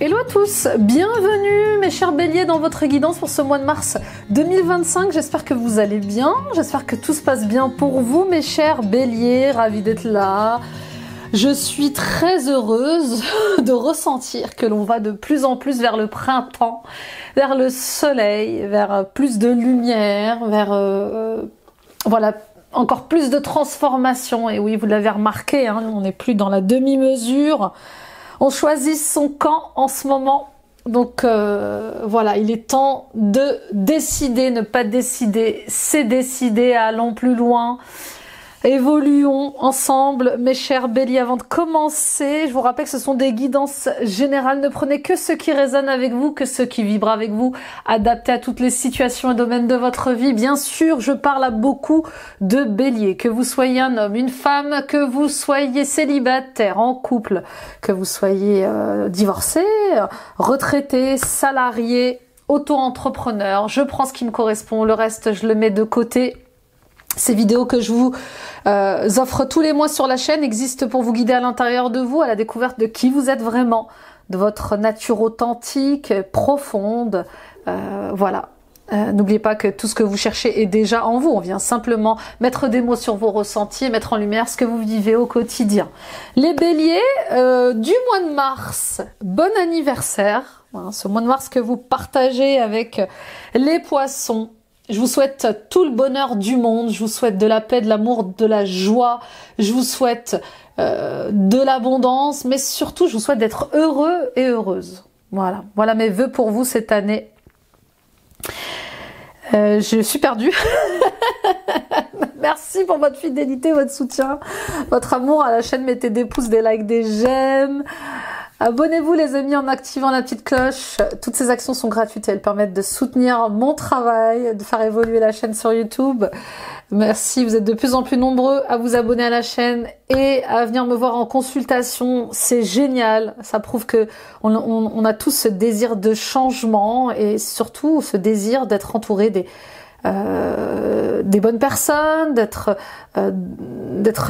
Hello à tous, bienvenue mes chers béliers dans votre guidance pour ce mois de mars 2025. J'espère que vous allez bien, j'espère que tout se passe bien pour vous mes chers béliers, ravis d'être là. Je suis très heureuse de ressentir que l'on va de plus en plus vers le printemps, vers le soleil, vers plus de lumière, vers voilà, encore plus de transformation. Et oui, vous l'avez remarqué, hein, on n'est plus dans la demi-mesure. On choisit son camp en ce moment, donc voilà, il est temps de décider, ne pas décider, c'est décider, allons plus loin, évoluons ensemble, mes chers béliers. Avant de commencer, je vous rappelle que ce sont des guidances générales, ne prenez que ce qui résonne avec vous, que ce qui vibre avec vous, adapté à toutes les situations et domaines de votre vie. Bien sûr, je parle à beaucoup de béliers, que vous soyez un homme, une femme, que vous soyez célibataire, en couple, que vous soyez divorcé, retraité, salarié, auto-entrepreneur. Je prends ce qui me correspond, le reste je le mets de côté. Ces vidéos que je vous offre tous les mois sur la chaîne existent pour vous guider à l'intérieur de vous, à la découverte de qui vous êtes vraiment, de votre nature authentique, profonde, voilà. N'oubliez pas que tout ce que vous cherchez est déjà en vous. On vient simplement mettre des mots sur vos ressentis et mettre en lumière ce que vous vivez au quotidien. Les béliers, du mois de mars, bon anniversaire. Voilà, ce mois de mars que vous partagez avec les poissons. Je vous souhaite tout le bonheur du monde, je vous souhaite de la paix, de l'amour, de la joie, je vous souhaite de l'abondance, mais surtout je vous souhaite d'être heureux et heureuse. Voilà, voilà mes vœux pour vous cette année. Je suis perdue. Merci pour votre fidélité, votre soutien, votre amour à la chaîne. Mettez des pouces, des likes, des j'aime. Abonnez-vous les amis en activant la petite cloche. Toutes ces actions sont gratuites et elles permettent de soutenir mon travail, de faire évoluer la chaîne sur YouTube. Merci, vous êtes de plus en plus nombreux à vous abonner à la chaîne et à venir me voir en consultation. C'est génial, ça prouve que on a tous ce désir de changement et surtout ce désir d'être entouré des bonnes personnes, d'être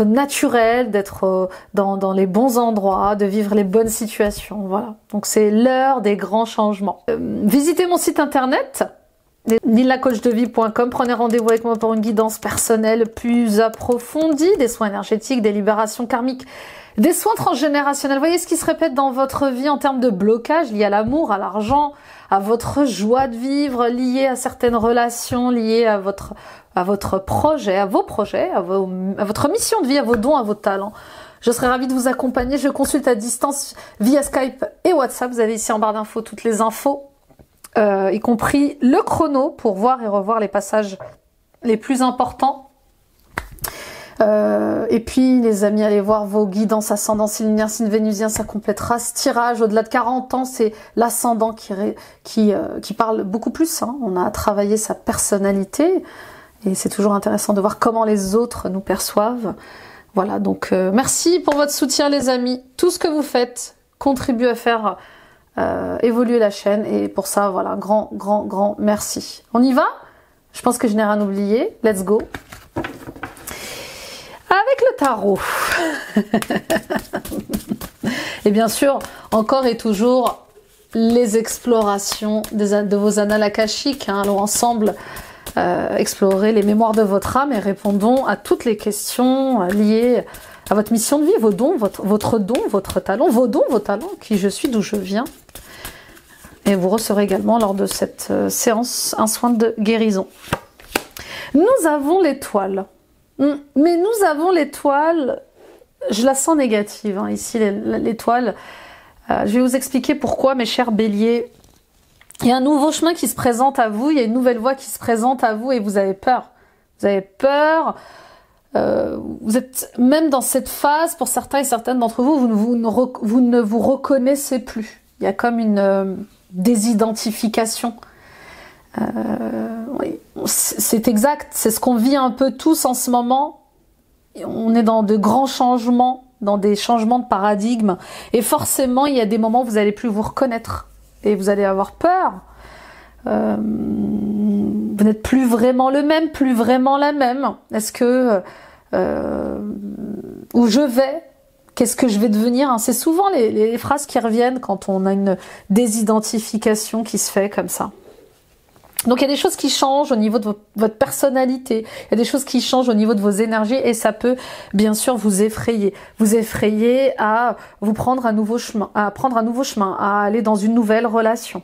naturel, d'être dans les bons endroits, de vivre les bonnes situations. Voilà. Donc c'est l'heure des grands changements. Visitez mon site internet nilacoachdevie.com. Prenez rendez-vous avec moi pour une guidance personnelle plus approfondie, des soins énergétiques, des libérations karmiques, des soins transgénérationnels. Voyez ce qui se répète dans votre vie en termes de blocage liés à l'amour, à l'argent, à votre joie de vivre, lié à certaines relations, liées à votre projet, à vos projets, à votre mission de vie, à vos dons, à vos talents. Je serai ravie de vous accompagner. Je consulte à distance via Skype et WhatsApp. Vous avez ici en barre d'infos toutes les infos, y compris le chrono pour voir et revoir les passages les plus importants. Et puis les amis, allez voir vos guidances ascendant, signe lunaire, signe vénusien, ça complétera ce tirage. Au-delà de 40 ans, c'est l'ascendant qui parle beaucoup plus, hein. On a travaillé sa personnalité et c'est toujours intéressant de voir comment les autres nous perçoivent. Voilà, donc merci pour votre soutien les amis. Tout ce que vous faites contribue à faire évoluer la chaîne et pour ça, voilà, grand merci. On y va? Je pense que je n'ai rien oublié. Let's go! Avec le tarot. Et bien sûr, encore et toujours, les explorations de vos annales akashiques. Hein. Allons ensemble explorer les mémoires de votre âme et répondons à toutes les questions liées à votre mission de vie, vos dons, votre don, votre talent, vos dons, vos talents, qui je suis, d'où je viens. Et vous recevrez également lors de cette séance un soin de guérison. Nous avons l'étoile. Mais nous avons l'étoile, je la sens négative, hein, ici l'étoile. Je vais vous expliquer pourquoi, mes chers béliers. Il y a un nouveau chemin qui se présente à vous, il y a une nouvelle voie qui se présente à vous et vous avez peur. Vous avez peur, vous êtes même dans cette phase, pour certains et certaines d'entre vous, vous ne vous reconnaissez plus. Il y a comme une désidentification. Oui, c'est exact, c'est ce qu'on vit un peu tous en ce moment. On est dans de grands changements, dans des changements de paradigme, et forcément il y a des moments où vous n'allez plus vous reconnaître et vous allez avoir peur. Vous n'êtes plus vraiment le même, plus vraiment la même. Est-ce que où je vais, Qu'est-ce que je vais devenir, hein? C'est souvent les phrases qui reviennent quand on a une désidentification qui se fait comme ça. Donc il y a des choses qui changent au niveau de votre personnalité, il y a des choses qui changent au niveau de vos énergies et ça peut bien sûr vous effrayer à vous prendre un nouveau chemin, à aller dans une nouvelle relation.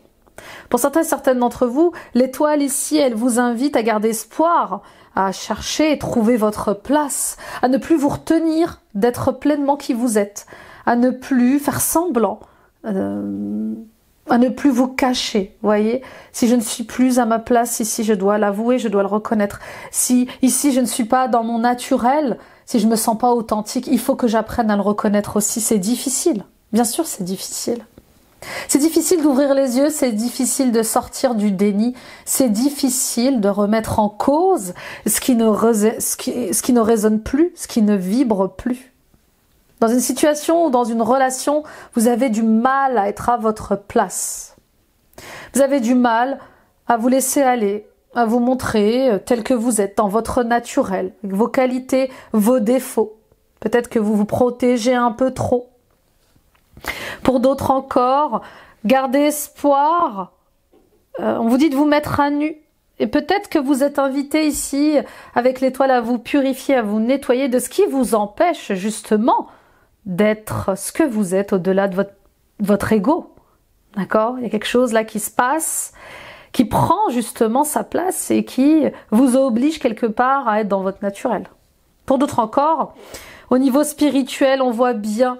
Pour certains et certaines d'entre vous, l'étoile ici, elle vous invite à garder espoir, à chercher et trouver votre place, à ne plus vous retenir d'être pleinement qui vous êtes, à ne plus faire semblant, à ne plus vous cacher, voyez. Si je ne suis plus à ma place ici, je dois l'avouer, je dois le reconnaître. Si ici je ne suis pas dans mon naturel, si je me sens pas authentique, il faut que j'apprenne à le reconnaître aussi. C'est difficile, bien sûr c'est difficile. C'est difficile d'ouvrir les yeux, c'est difficile de sortir du déni, c'est difficile de remettre en cause ce qui ne résonne plus, ce qui ne vibre plus. Dans une situation ou dans une relation, vous avez du mal à être à votre place. Vous avez du mal à vous laisser aller, à vous montrer tel que vous êtes, dans votre naturel, avec vos qualités, vos défauts. Peut-être que vous vous protégez un peu trop. Pour d'autres encore, gardez espoir. On vous dit de vous mettre à nu. Et peut-être que vous êtes invité ici, avec l'étoile, à vous purifier, à vous nettoyer de ce qui vous empêche justement d'être ce que vous êtes au-delà de votre ego. D'accord? Il y a quelque chose là qui se passe, qui prend justement sa place et qui vous oblige quelque part à être dans votre naturel. Pour d'autres encore, au niveau spirituel, on voit bien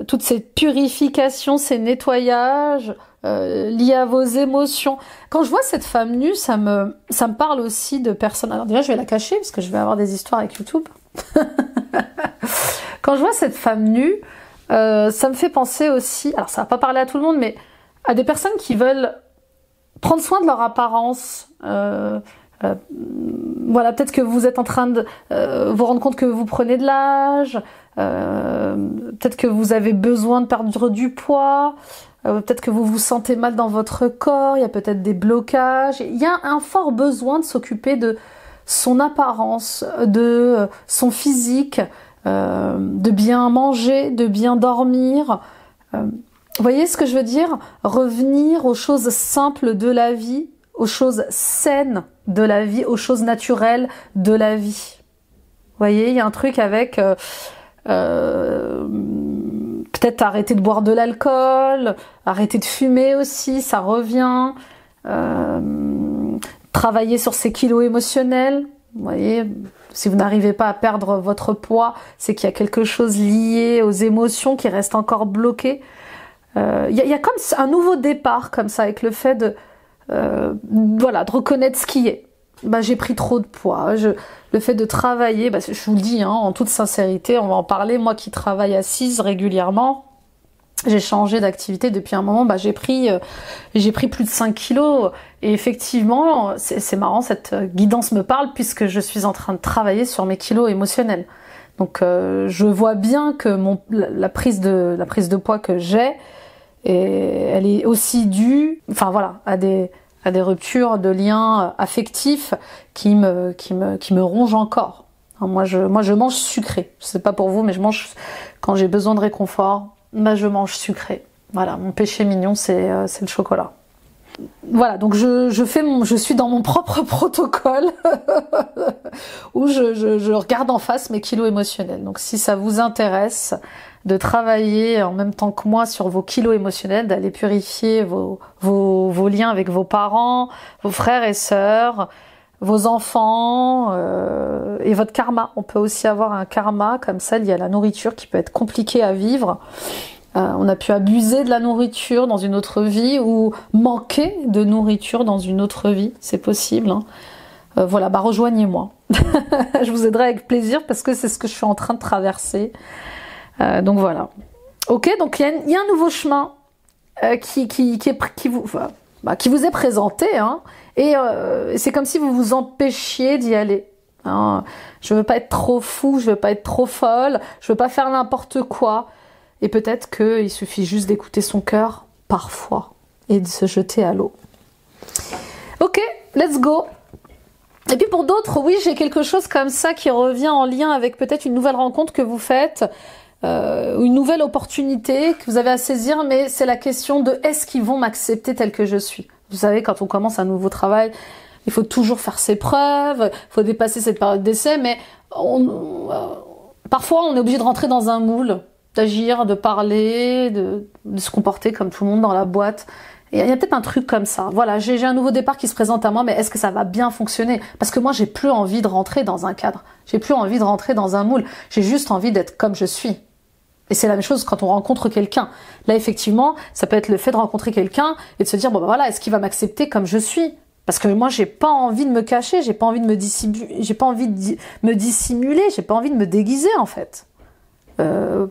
toute cette purification, ces nettoyages liés à vos émotions. Quand je vois cette femme nue, ça me parle aussi de personnes... Alors déjà, je vais la cacher parce que je vais avoir des histoires avec YouTube. Quand je vois cette femme nue, ça me fait penser aussi... Alors ça va pas parler à tout le monde, mais à des personnes qui veulent prendre soin de leur apparence. Voilà, peut-être que vous êtes en train de vous rendre compte que vous prenez de l'âge, peut-être que vous avez besoin de perdre du poids, peut-être que vous vous sentez mal dans votre corps, il y a peut-être des blocages, il y a un fort besoin de s'occuper de son apparence, de son physique, de bien manger, de bien dormir. Vous voyez ce que je veux dire? Revenir aux choses simples de la vie, aux choses saines de la vie, aux choses naturelles de la vie. Vous voyez, il y a un truc avec peut-être arrêter de boire de l'alcool, arrêter de fumer aussi, ça revient. Travailler sur ses kilos émotionnels. Vous voyez, si vous n'arrivez pas à perdre votre poids, c'est qu'il y a quelque chose lié aux émotions qui reste encore bloqué. Il y a comme un nouveau départ comme ça avec le fait de voilà, de reconnaître ce qui est. Bah, j'ai pris trop de poids. Le fait de travailler, bah, je vous le dis, hein, en toute sincérité, on va en parler. Moi qui travaille assise régulièrement, j'ai changé d'activité depuis un moment. Bah, j'ai pris plus de 5 kilos. Et effectivement, c'est marrant, cette guidance me parle puisque je suis en train de travailler sur mes kilos émotionnels. Donc, je vois bien que la prise de poids que j'ai, elle est aussi due, enfin voilà, à des ruptures de liens affectifs qui me rongent encore. Moi je mange sucré. Je sais pas pour vous, mais je mange quand j'ai besoin de réconfort. Bah je mange sucré. Voilà, mon péché mignon c'est le chocolat. Voilà, donc je suis dans mon propre protocole où je regarde en face mes kilos émotionnels. Donc si ça vous intéresse de travailler en même temps que moi sur vos kilos émotionnels, d'aller purifier vos liens avec vos parents, vos frères et sœurs, vos enfants et votre karma. On peut aussi avoir un karma comme ça lié à la nourriture qui peut être compliqué à vivre. On a pu abuser de la nourriture dans une autre vie ou manquer de nourriture dans une autre vie, c'est possible. Hein. Voilà, bah rejoignez-moi. Je vous aiderai avec plaisir parce que c'est ce que je suis en train de traverser. Donc voilà. Ok, donc il y a un nouveau chemin qui vous est présenté, hein, et c'est comme si vous vous empêchiez d'y aller. Hein. Je veux pas être trop fou, je veux pas être trop folle, je veux pas faire n'importe quoi. Et peut-être qu'il suffit juste d'écouter son cœur parfois et de se jeter à l'eau. Ok, let's go. Et puis pour d'autres, oui, j'ai quelque chose comme ça qui revient en lien avec peut-être une nouvelle rencontre que vous faites. une nouvelle opportunité que vous avez à saisir, mais c'est la question de est-ce qu'ils vont m'accepter tel que je suis. Vous savez, quand on commence un nouveau travail, il faut toujours faire ses preuves, il faut dépasser cette période d'essai, mais parfois on est obligé de rentrer dans un moule, d'agir, de parler, de se comporter comme tout le monde dans la boîte. Et il y a peut-être un truc comme ça. Voilà, j'ai un nouveau départ qui se présente à moi, mais est-ce que ça va bien fonctionner? Parce que moi, j'ai plus envie de rentrer dans un cadre. J'ai plus envie de rentrer dans un moule. J'ai juste envie d'être comme je suis. Et c'est la même chose quand on rencontre quelqu'un. Là, effectivement, ça peut être le fait de rencontrer quelqu'un et de se dire, bon, ben voilà, est-ce qu'il va m'accepter comme je suis? Parce que moi, j'ai pas envie de me cacher, j'ai pas envie de me dissimuler, j'ai pas envie de me dissimuler, j'ai pas envie de me déguiser, en fait. Quand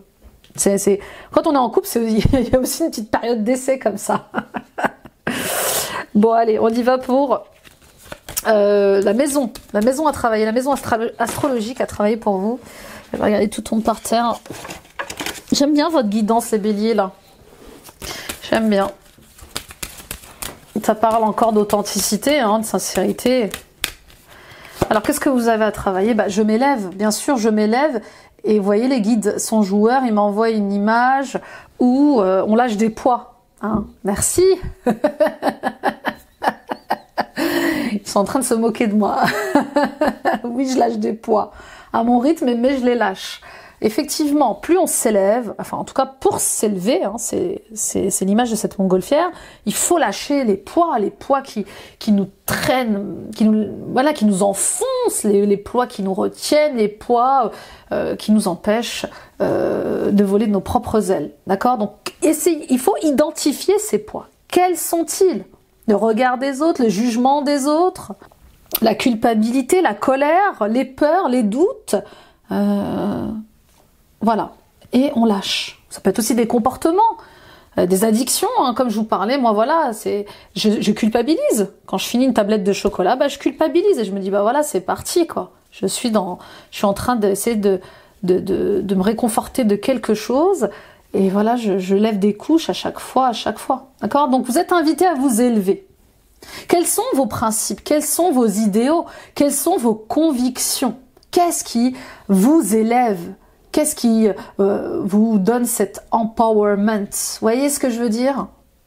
on est en couple, il y a aussi une petite période d'essai comme ça. Bon, allez, on y va pour la maison à travailler, la maison astrologique à travailler pour vous. Regardez, tout tombe par terre. J'aime bien votre guidance, les béliers, là. J'aime bien. Ça parle encore d'authenticité, hein, de sincérité. Alors, qu'est-ce que vous avez à travailler? Bah, je m'élève, bien sûr, je m'élève. Et vous voyez, les guides sont joueurs, ils m'envoient une image où on lâche des poids. Hein. Merci. Ils sont en train de se moquer de moi. Oui, je lâche des poids. À mon rythme, mais je les lâche. Effectivement, plus on s'élève, enfin en tout cas pour s'élever, hein, c'est l'image de cette montgolfière, il faut lâcher les poids qui nous traînent, qui nous enfoncent, les poids qui nous retiennent, les poids qui nous empêchent de voler de nos propres ailes. D'accord? Donc il faut identifier ces poids. Quels sont-ils? Le regard des autres, le jugement des autres, la culpabilité, la colère, les peurs, les doutes. Voilà, et on lâche. Ça peut être aussi des comportements, des addictions, hein, comme je vous parlais. Moi, voilà, je culpabilise. Quand je finis une tablette de chocolat, bah, je culpabilise et je me dis, bah voilà, c'est parti, quoi. Je suis en train d'essayer de me réconforter de quelque chose. Et voilà, je lève des couches à chaque fois. D'accord? Donc, vous êtes invité à vous élever. Quels sont vos principes? Quels sont vos idéaux? Quelles sont vos convictions? Qu'est-ce qui vous élève? Qu'est-ce qui vous donne cet empowerment? Vous voyez ce que je veux dire?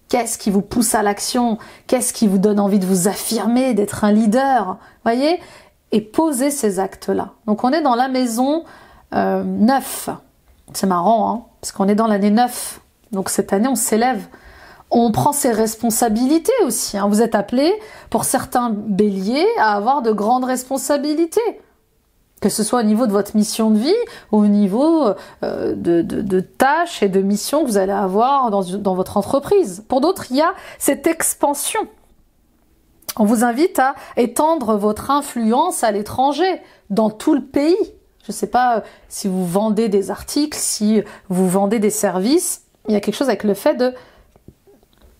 Qu'est-ce qui vous pousse à l'action? Qu'est-ce qui vous donne envie de vous affirmer, d'être un leader? Voyez? Et poser ces actes-là. Donc on est dans la maison 9. C'est marrant, hein, parce qu'on est dans l'année 9. Donc cette année, on s'élève. On prend ses responsabilités aussi. Hein. Vous êtes appelés, pour certains béliers, à avoir de grandes responsabilités. Que ce soit au niveau de votre mission de vie ou au niveau de tâches et de missions que vous allez avoir dans votre entreprise. Pour d'autres, il y a cette expansion. On vous invite à étendre votre influence à l'étranger, dans tout le pays. Je ne sais pas si vous vendez des articles, si vous vendez des services. Il y a quelque chose avec le fait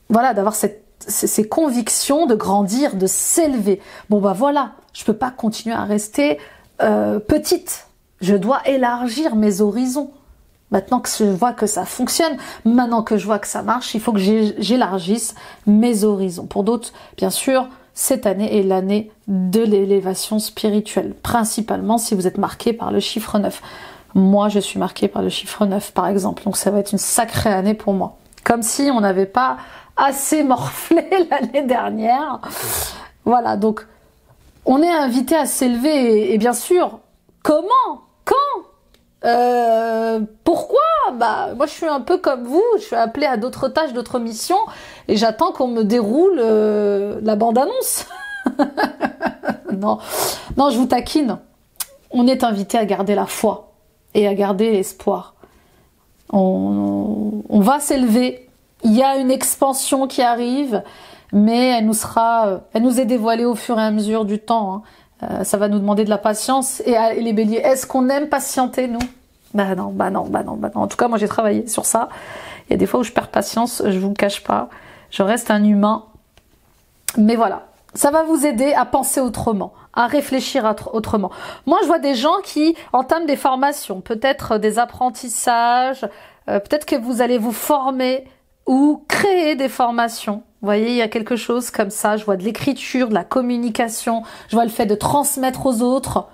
d'avoir ces convictions, de grandir, de s'élever. Bon, bah voilà, je ne peux pas continuer à rester petite, je dois élargir mes horizons. Maintenant que je vois que ça fonctionne, maintenant que je vois que ça marche, il faut que j'élargisse mes horizons. Pour d'autres, bien sûr, cette année est l'année de l'élévation spirituelle, principalement si vous êtes marqué par le chiffre 9. Moi, je suis marquée par le chiffre 9, par exemple, donc ça va être une sacrée année pour moi. Comme si on n'avait pas assez morflé l'année dernière. Voilà, donc on est invité à s'élever et bien sûr, comment? Quand? Pourquoi? Bah, moi je suis un peu comme vous, je suis appelée à d'autres tâches, d'autres missions et j'attends qu'on me déroule la bande-annonce. Non, je vous taquine. On est invité à garder la foi et à garder l'espoir. On va s'élever. Il y a une expansion qui arrive. Mais elle nous est dévoilée au fur et à mesure du temps. Hein. Ça va nous demander de la patience. Et les béliers, est-ce qu'on aime patienter, nous? Bah non. En tout cas, moi, j'ai travaillé sur ça. Il y a des fois où je perds patience, je vous le cache pas. Je reste un humain. Mais voilà, ça va vous aider à penser autrement, à réfléchir autrement. Moi, je vois des gens qui entament des formations, peut-être des apprentissages, peut-être que vous allez vous former ou créer des formations. Vous voyez, il y a quelque chose comme ça. Je vois de l'écriture, de la communication. Je vois le fait de transmettre aux autres.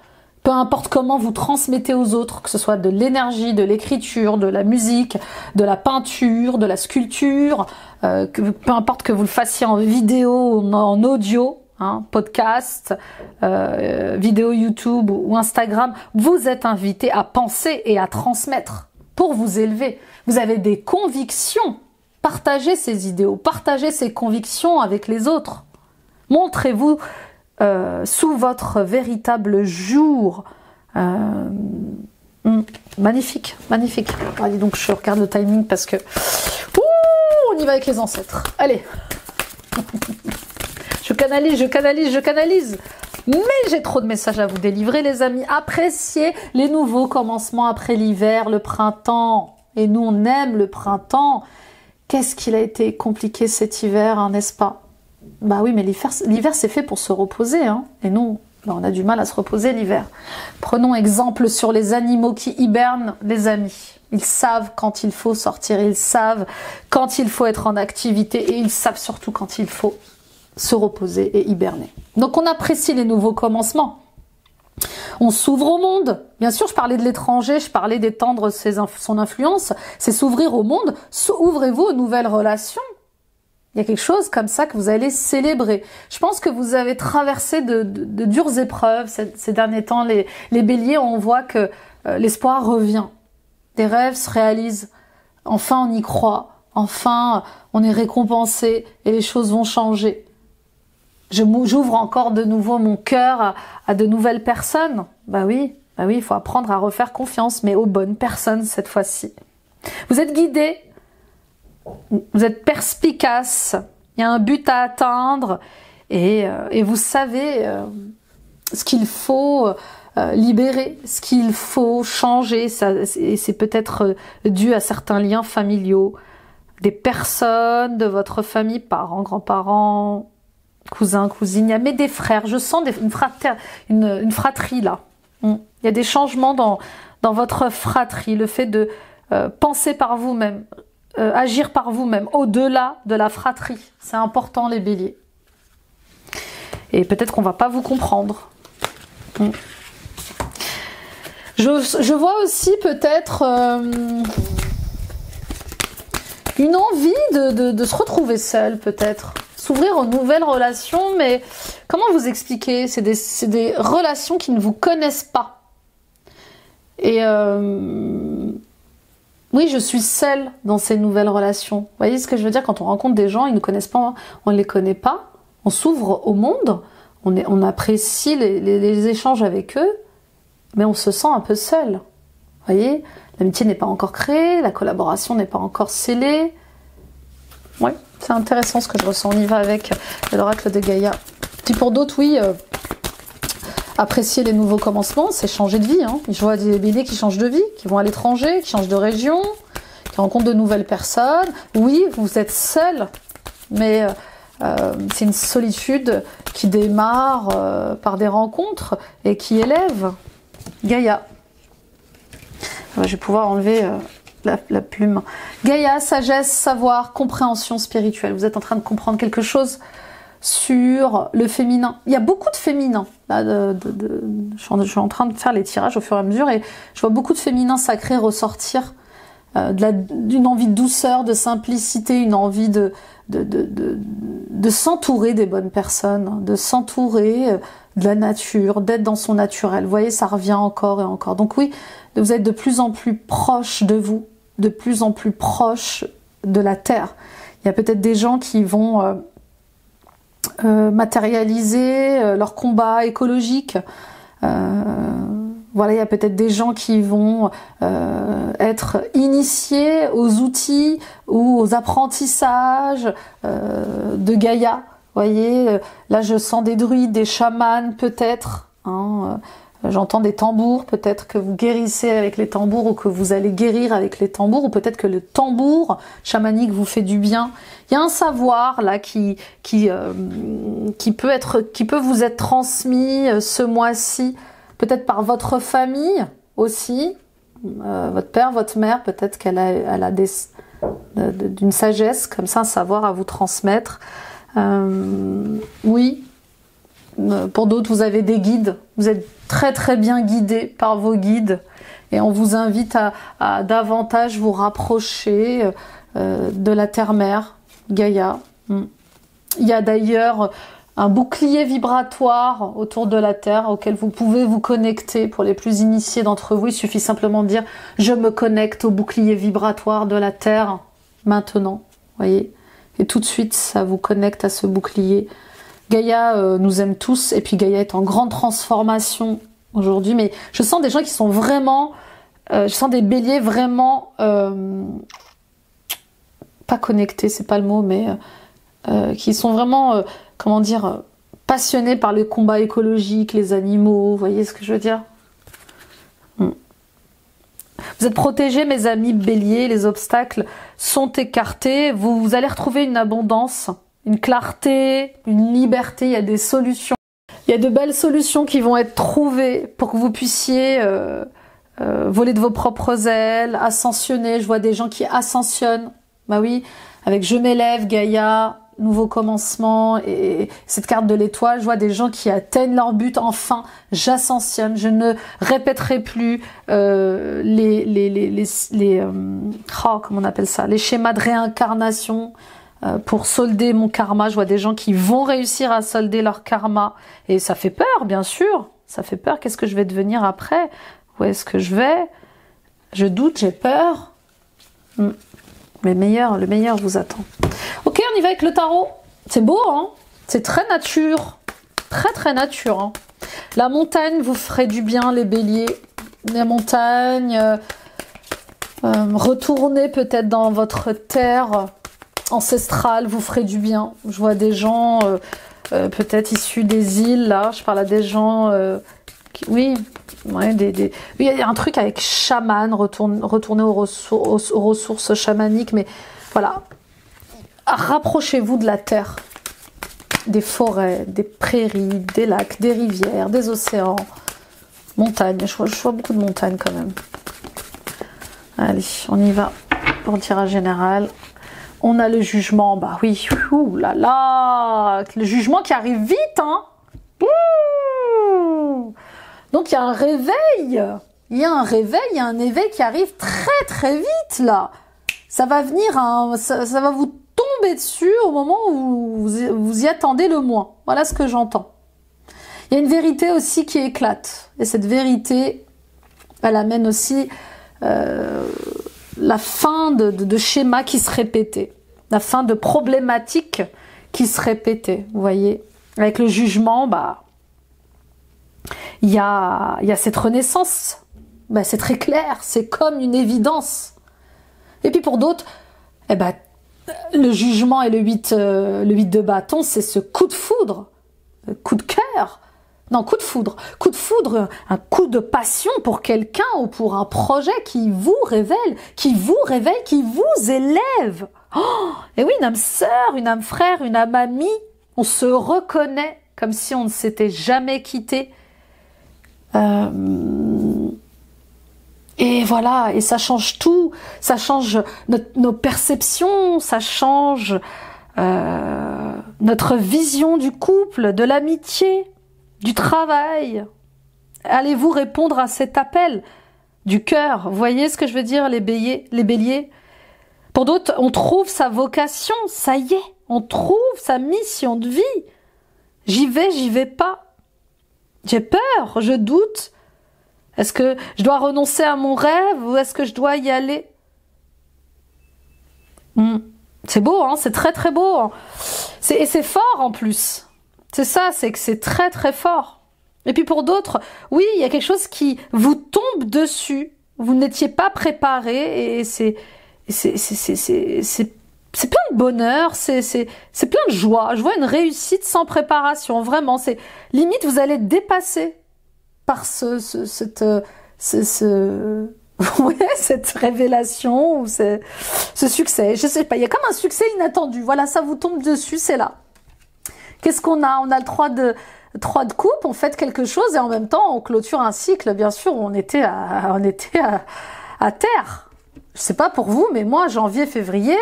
Peu importe comment vous transmettez aux autres, que ce soit de l'énergie, de l'écriture, de la musique, de la peinture, de la sculpture, peu importe que vous le fassiez en vidéo, en audio, hein, podcast, vidéo YouTube ou Instagram, vous êtes invité à penser et à transmettre pour vous élever. Vous avez des convictions. Partagez ces idéaux, partagez ces convictions avec les autres. Montrez-vous sous votre véritable jour. Magnifique, magnifique. Allez, donc je regarde le timing parce que... Ouh, on y va avec les ancêtres. Allez. Je canalise, je canalise, je canalise. Mais j'ai trop de messages à vous délivrer, les amis. Appréciez les nouveaux commencements après l'hiver, le printemps. Et nous, on aime le printemps. Qu'est-ce qu'il a été compliqué cet hiver, hein, n'est-ce pas? Bah oui, mais l'hiver, c'est fait pour se reposer. Hein. Et nous, bah, on a du mal à se reposer l'hiver. Prenons exemple sur les animaux qui hibernent, les amis. Ils savent quand il faut sortir, ils savent quand il faut être en activité et ils savent surtout quand il faut se reposer et hiberner. Donc on apprécie les nouveaux commencements. On s'ouvre au monde. Bien sûr, je parlais de l'étranger, je parlais d'étendre son influence. C'est s'ouvrir au monde. Ouvrez-vous aux nouvelles relations. Il y a quelque chose comme ça que vous allez célébrer. Je pense que vous avez traversé de dures épreuves ces derniers temps. Les béliers, on voit que l'espoir revient. Des rêves se réalisent. Enfin, on y croit. Enfin, on est récompensé et les choses vont changer. J'ouvre encore de nouveau mon cœur à de nouvelles personnes. Bah oui, il faut apprendre à refaire confiance, mais aux bonnes personnes cette fois-ci. Vous êtes guidés, vous êtes perspicaces, il y a un but à atteindre et vous savez ce qu'il faut libérer, ce qu'il faut changer. Et c'est peut-être dû à certains liens familiaux, des personnes de votre famille, parents, grands-parents, cousins, cousines, il y a mais des frères. Je sens une fratrie là. Il y a des changements dans votre fratrie. Le fait de penser par vous-même, agir par vous-même, au-delà de la fratrie. C'est important, les béliers. Et peut-être qu'on va pas vous comprendre. Je vois aussi peut-être une envie de se retrouver seul, peut-être. S'ouvrir aux nouvelles relations, mais comment vous expliquer? C'est des relations qui ne vous connaissent pas. Et oui, je suis seule dans ces nouvelles relations. Vous voyez ce que je veux dire? Quand on rencontre des gens, ils ne nous connaissent pas, on ne les connaît pas, on s'ouvre au monde, on apprécie les échanges avec eux, mais on se sent un peu seul. Vous voyez? L'amitié n'est pas encore créée, la collaboration n'est pas encore scellée. Oui, c'est intéressant ce que je ressens. On y va avec l'oracle de Gaïa. Puis pour d'autres, oui, apprécier les nouveaux commencements, c'est changer de vie. Hein. Je vois des béliers qui changent de vie, qui vont à l'étranger, qui changent de région, qui rencontrent de nouvelles personnes. Oui, vous êtes seul, mais c'est une solitude qui démarre par des rencontres et qui élève. Gaïa. Je vais pouvoir enlever... La plume. Gaïa, sagesse, savoir, compréhension spirituelle. Vous êtes en train de comprendre quelque chose sur le féminin. Il y a beaucoup de féminin. Là, je suis en train de faire les tirages au fur et à mesure et je vois beaucoup de féminin sacré ressortir. D'une envie de douceur, de simplicité, une envie de s'entourer des bonnes personnes, de s'entourer de la nature, d'être dans son naturel. Vous voyez, ça revient encore et encore. Donc oui, vous êtes de plus en plus proche de vous, de plus en plus proche de la terre. Il y a peut-être des gens qui vont matérialiser leur combat écologique. Voilà, il y a peut-être des gens qui vont être initiés aux outils ou aux apprentissages de Gaïa. Vous voyez, là je sens des druides, des chamans peut-être. Hein, j'entends des tambours, peut-être que vous guérissez avec les tambours ou que vous allez guérir avec les tambours, ou peut-être que le tambour chamanique vous fait du bien. Il y a un savoir là qui peut vous être transmis ce mois-ci, peut-être par votre famille aussi, votre père, votre mère, peut-être qu'elle a d'une sagesse comme ça, un savoir à vous transmettre. Oui, pour d'autres vous avez des guides, vous êtes très très bien guidé par vos guides. Et on vous invite à davantage vous rapprocher de la terre-mère, Gaïa. Il y a d'ailleurs un bouclier vibratoire autour de la Terre auquel vous pouvez vous connecter. Pour les plus initiés d'entre vous, il suffit simplement de dire « Je me connecte au bouclier vibratoire de la Terre maintenant ». Voyez, et tout de suite, ça vous connecte à ce bouclier. Gaïa nous aime tous, et puis Gaïa est en grande transformation aujourd'hui. Mais je sens des gens qui sont vraiment... je sens des béliers vraiment... pas connectés, c'est pas le mot, mais... qui sont vraiment... comment dire, passionnés par les combats écologiques, les animaux, vous voyez ce que je veux dire? Vous êtes protégés, mes amis béliers, les obstacles sont écartés, vous allez retrouver une abondance, une clarté, une liberté, il y a des solutions. Il y a de belles solutions qui vont être trouvées pour que vous puissiez voler de vos propres ailes, ascensionner. Je vois des gens qui ascensionnent, bah oui, avec Je m'élève, Gaïa, nouveau commencement, et cette carte de l'étoile, je vois des gens qui atteignent leur but, enfin, j'ascensionne, je ne répéterai plus comment on appelle ça, les schémas de réincarnation pour solder mon karma. Je vois des gens qui vont réussir à solder leur karma, et ça fait peur, bien sûr, ça fait peur. Qu'est-ce que je vais devenir après? Où est-ce que je vais? Je doute, j'ai peur. Le meilleur vous attend. Ok, on y va avec le tarot. C'est beau, hein? C'est très nature. Très, très nature. Hein. La montagne vous ferait du bien, les béliers. Les montagnes. Retournez peut-être dans votre terre ancestrale, vous ferait du bien. Je vois des gens peut-être issus des îles, là. Je parle à des gens... oui, ouais, il y a un truc avec chaman, retourner aux ressources chamaniques, mais voilà. Rapprochez-vous de la terre, des forêts, des prairies, des lacs, des rivières, des océans, montagnes. Je vois beaucoup de montagnes quand même. Allez, on y va pour le tirage général. On a le jugement, bah oui, ouh là là, le jugement qui arrive vite, hein. Ouh. Donc il y a un réveil, il y a un éveil qui arrive très très vite là. Ça va venir, ça va vous tomber dessus au moment où vous y attendez le moins. Voilà ce que j'entends. Il y a une vérité aussi qui éclate. Et cette vérité, elle amène aussi la fin de schémas qui se répétaient. La fin de problématiques qui se répétaient. Vous voyez, avec le jugement, bah... Il y a cette renaissance, ben, c'est très clair, c'est comme une évidence. Et puis pour d'autres, eh ben, le jugement et le 8 de bâton, c'est ce coup de foudre, coup de cœur, non, coup de foudre, un coup de passion pour quelqu'un ou pour un projet qui vous révèle, qui vous élève. Oh, et oui, une âme sœur, une âme frère, une âme amie, on se reconnaît comme si on ne s'était jamais quitté. Et voilà, et ça change tout, ça change nos perceptions, ça change notre vision du couple, de l'amitié, du travail. Allez-vous répondre à cet appel du cœur? Vous voyez ce que je veux dire, les béliers? Pour d'autres, on trouve sa vocation, ça y est, on trouve sa mission de vie. J'y vais pas. J'ai peur, je doute. Est-ce que je dois renoncer à mon rêve ou est-ce que je dois y aller? C'est beau, hein, c'est très très beau. Hein. Et c'est fort en plus. C'est ça, c'est que c'est très très fort. Et puis pour d'autres, oui, il y a quelque chose qui vous tombe dessus. Vous n'étiez pas préparé et c'est plein de bonheur, c'est plein de joie. Je vois une réussite sans préparation, vraiment. C'est limite, vous allez être dépassé par cette révélation ou ce succès. Je sais pas, il y a comme un succès inattendu. Voilà, ça vous tombe dessus, c'est là. Qu'est-ce qu'on a? On a le 3 de coupe, on fait quelque chose et en même temps, on clôture un cycle. Bien sûr, on était à terre. Je sais pas pour vous, mais moi, janvier, février,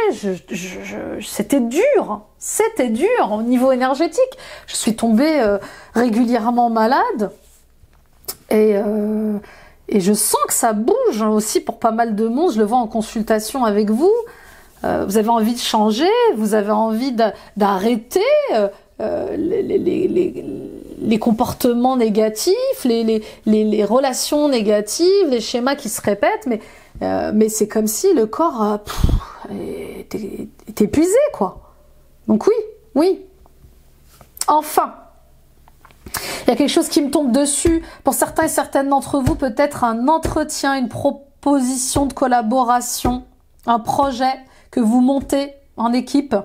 c'était dur. C'était dur au niveau énergétique. Je suis tombée régulièrement malade. Et je sens que ça bouge aussi pour pas mal de monde. Je le vois en consultation avec vous. Vous avez envie de changer, vous avez envie d'arrêter les comportements négatifs, les relations négatives, les schémas qui se répètent. Mais c'est comme si le corps est épuisé, quoi. Donc oui. Enfin, il y a quelque chose qui me tombe dessus. Pour certains et certaines d'entre vous, peut-être un entretien, une proposition de collaboration, un projet que vous montez en équipe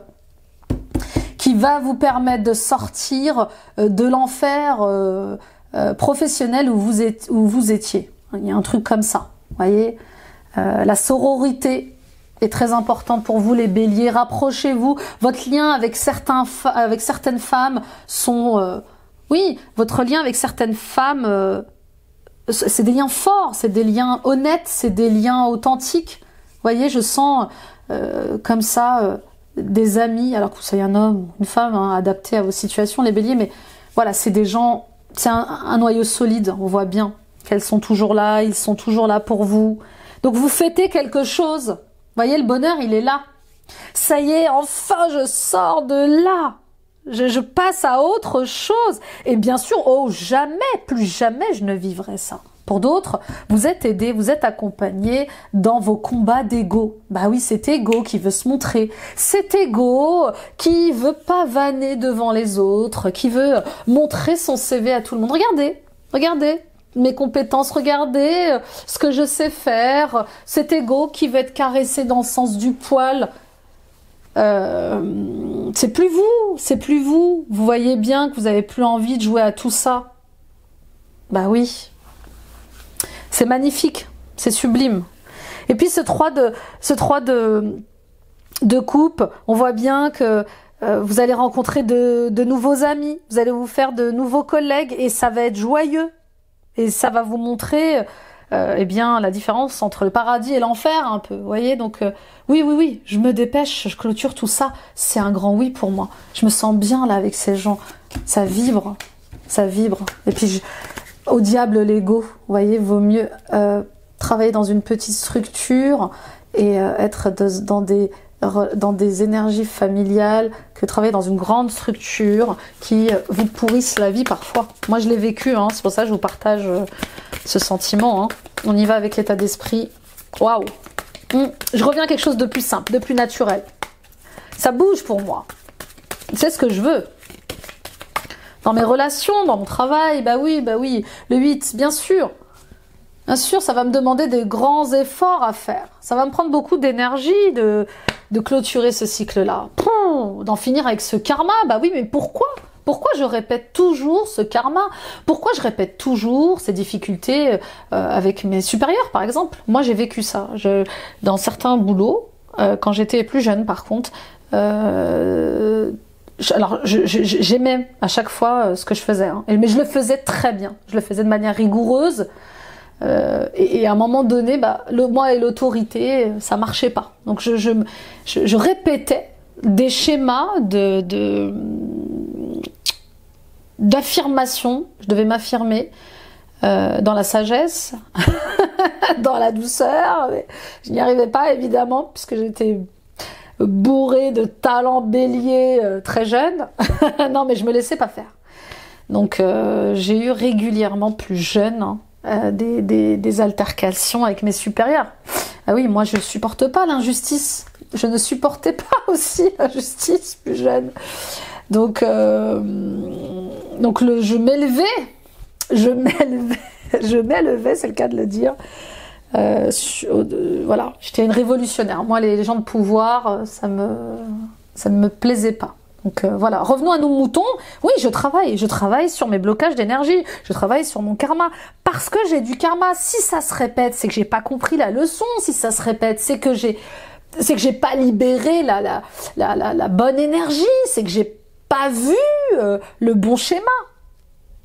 qui va vous permettre de sortir de l'enfer professionnel où vous étiez. Il y a un truc comme ça, vous voyez. La sororité est très importante pour vous, les béliers. Rapprochez-vous. Votre lien avec certaines femmes sont... oui, votre lien avec certaines femmes, c'est des liens forts, c'est des liens honnêtes, c'est des liens authentiques. Vous voyez, je sens comme ça des amis, alors que vous soyez un homme, une femme, hein, adapté à vos situations, les béliers, mais voilà, c'est des gens, c'est un noyau solide, on voit bien qu'elles sont toujours là, ils sont toujours là pour vous. Donc vous fêtez quelque chose. Vous voyez, le bonheur, il est là. Ça y est, enfin, je sors de là. Je passe à autre chose. Et bien sûr, oh, jamais, plus jamais, je ne vivrai ça. Pour d'autres, vous êtes aidés, vous êtes accompagnés dans vos combats d'ego. Bah oui, cet ego qui veut se montrer. Cet ego qui veut pas vanner devant les autres, qui veut montrer son CV à tout le monde. Regardez mes compétences, regardez ce que je sais faire. Cet ego qui veut être caressé dans le sens du poil. C'est plus vous. Vous voyez bien que vous avez plus envie de jouer à tout ça. Bah oui. C'est magnifique, c'est sublime. Et puis ce 3 de coupe, on voit bien que vous allez rencontrer de nouveaux amis, vous allez vous faire de nouveaux collègues et ça va être joyeux. Et ça va vous montrer eh bien, la différence entre le paradis et l'enfer un peu. Vous voyez, donc oui, je me dépêche, je clôture tout ça. C'est un grand oui pour moi. Je me sens bien là avec ces gens. Ça vibre. Et puis au diable l'ego, vous voyez, vaut mieux travailler dans une petite structure et être dans des énergies familiales que travailler dans une grande structure qui vous pourrisse la vie parfois. Moi je l'ai vécu, hein, c'est pour ça que je vous partage ce sentiment. Hein. On y va avec l'état d'esprit. Waouh. Je reviens à quelque chose de plus simple, de plus naturel. Ça bouge pour moi. C'est ce que je veux. Dans mes relations, dans mon travail, bah oui, le 8, bien sûr. Bien sûr, ça va me demander des grands efforts à faire. Ça va me prendre beaucoup d'énergie de clôturer ce cycle-là. D'en finir avec ce karma, bah oui, mais pourquoi ? Pourquoi je répète toujours ce karma ? Pourquoi je répète toujours ces difficultés avec mes supérieurs, par exemple ? Moi, j'ai vécu ça. Dans certains boulots, quand j'étais plus jeune, par contre, j'aimais à chaque fois ce que je faisais, hein. Mais je le faisais très bien. Je le faisais de manière rigoureuse. Et à un moment donné, moi et l'autorité, ça marchait pas. Donc je répétais des schémas d'affirmation. Je devais m'affirmer dans la sagesse, dans la douceur. Mais je n'y arrivais pas, évidemment, puisque j'étais bourrée de talents béliers très jeune. Non, mais je me laissais pas faire. Donc j'ai eu régulièrement, plus jeune, hein, des altercations avec mes supérieurs. Ah oui, moi je supporte pas l'injustice. Je ne supportais pas aussi l'injustice plus jeune. Donc je m'élevais, c'est le cas de le dire. Voilà, j'étais une révolutionnaire. Moi, les gens de pouvoir, ça ne me plaisait pas. Donc voilà, revenons à nos moutons. Oui, je travaille sur mes blocages d'énergie, je travaille sur mon karma, parce que j'ai du karma. Si ça se répète, c'est que j'ai pas compris la leçon. Si ça se répète, c'est que j'ai pas libéré la bonne énergie, c'est que j'ai pas vu le bon schéma.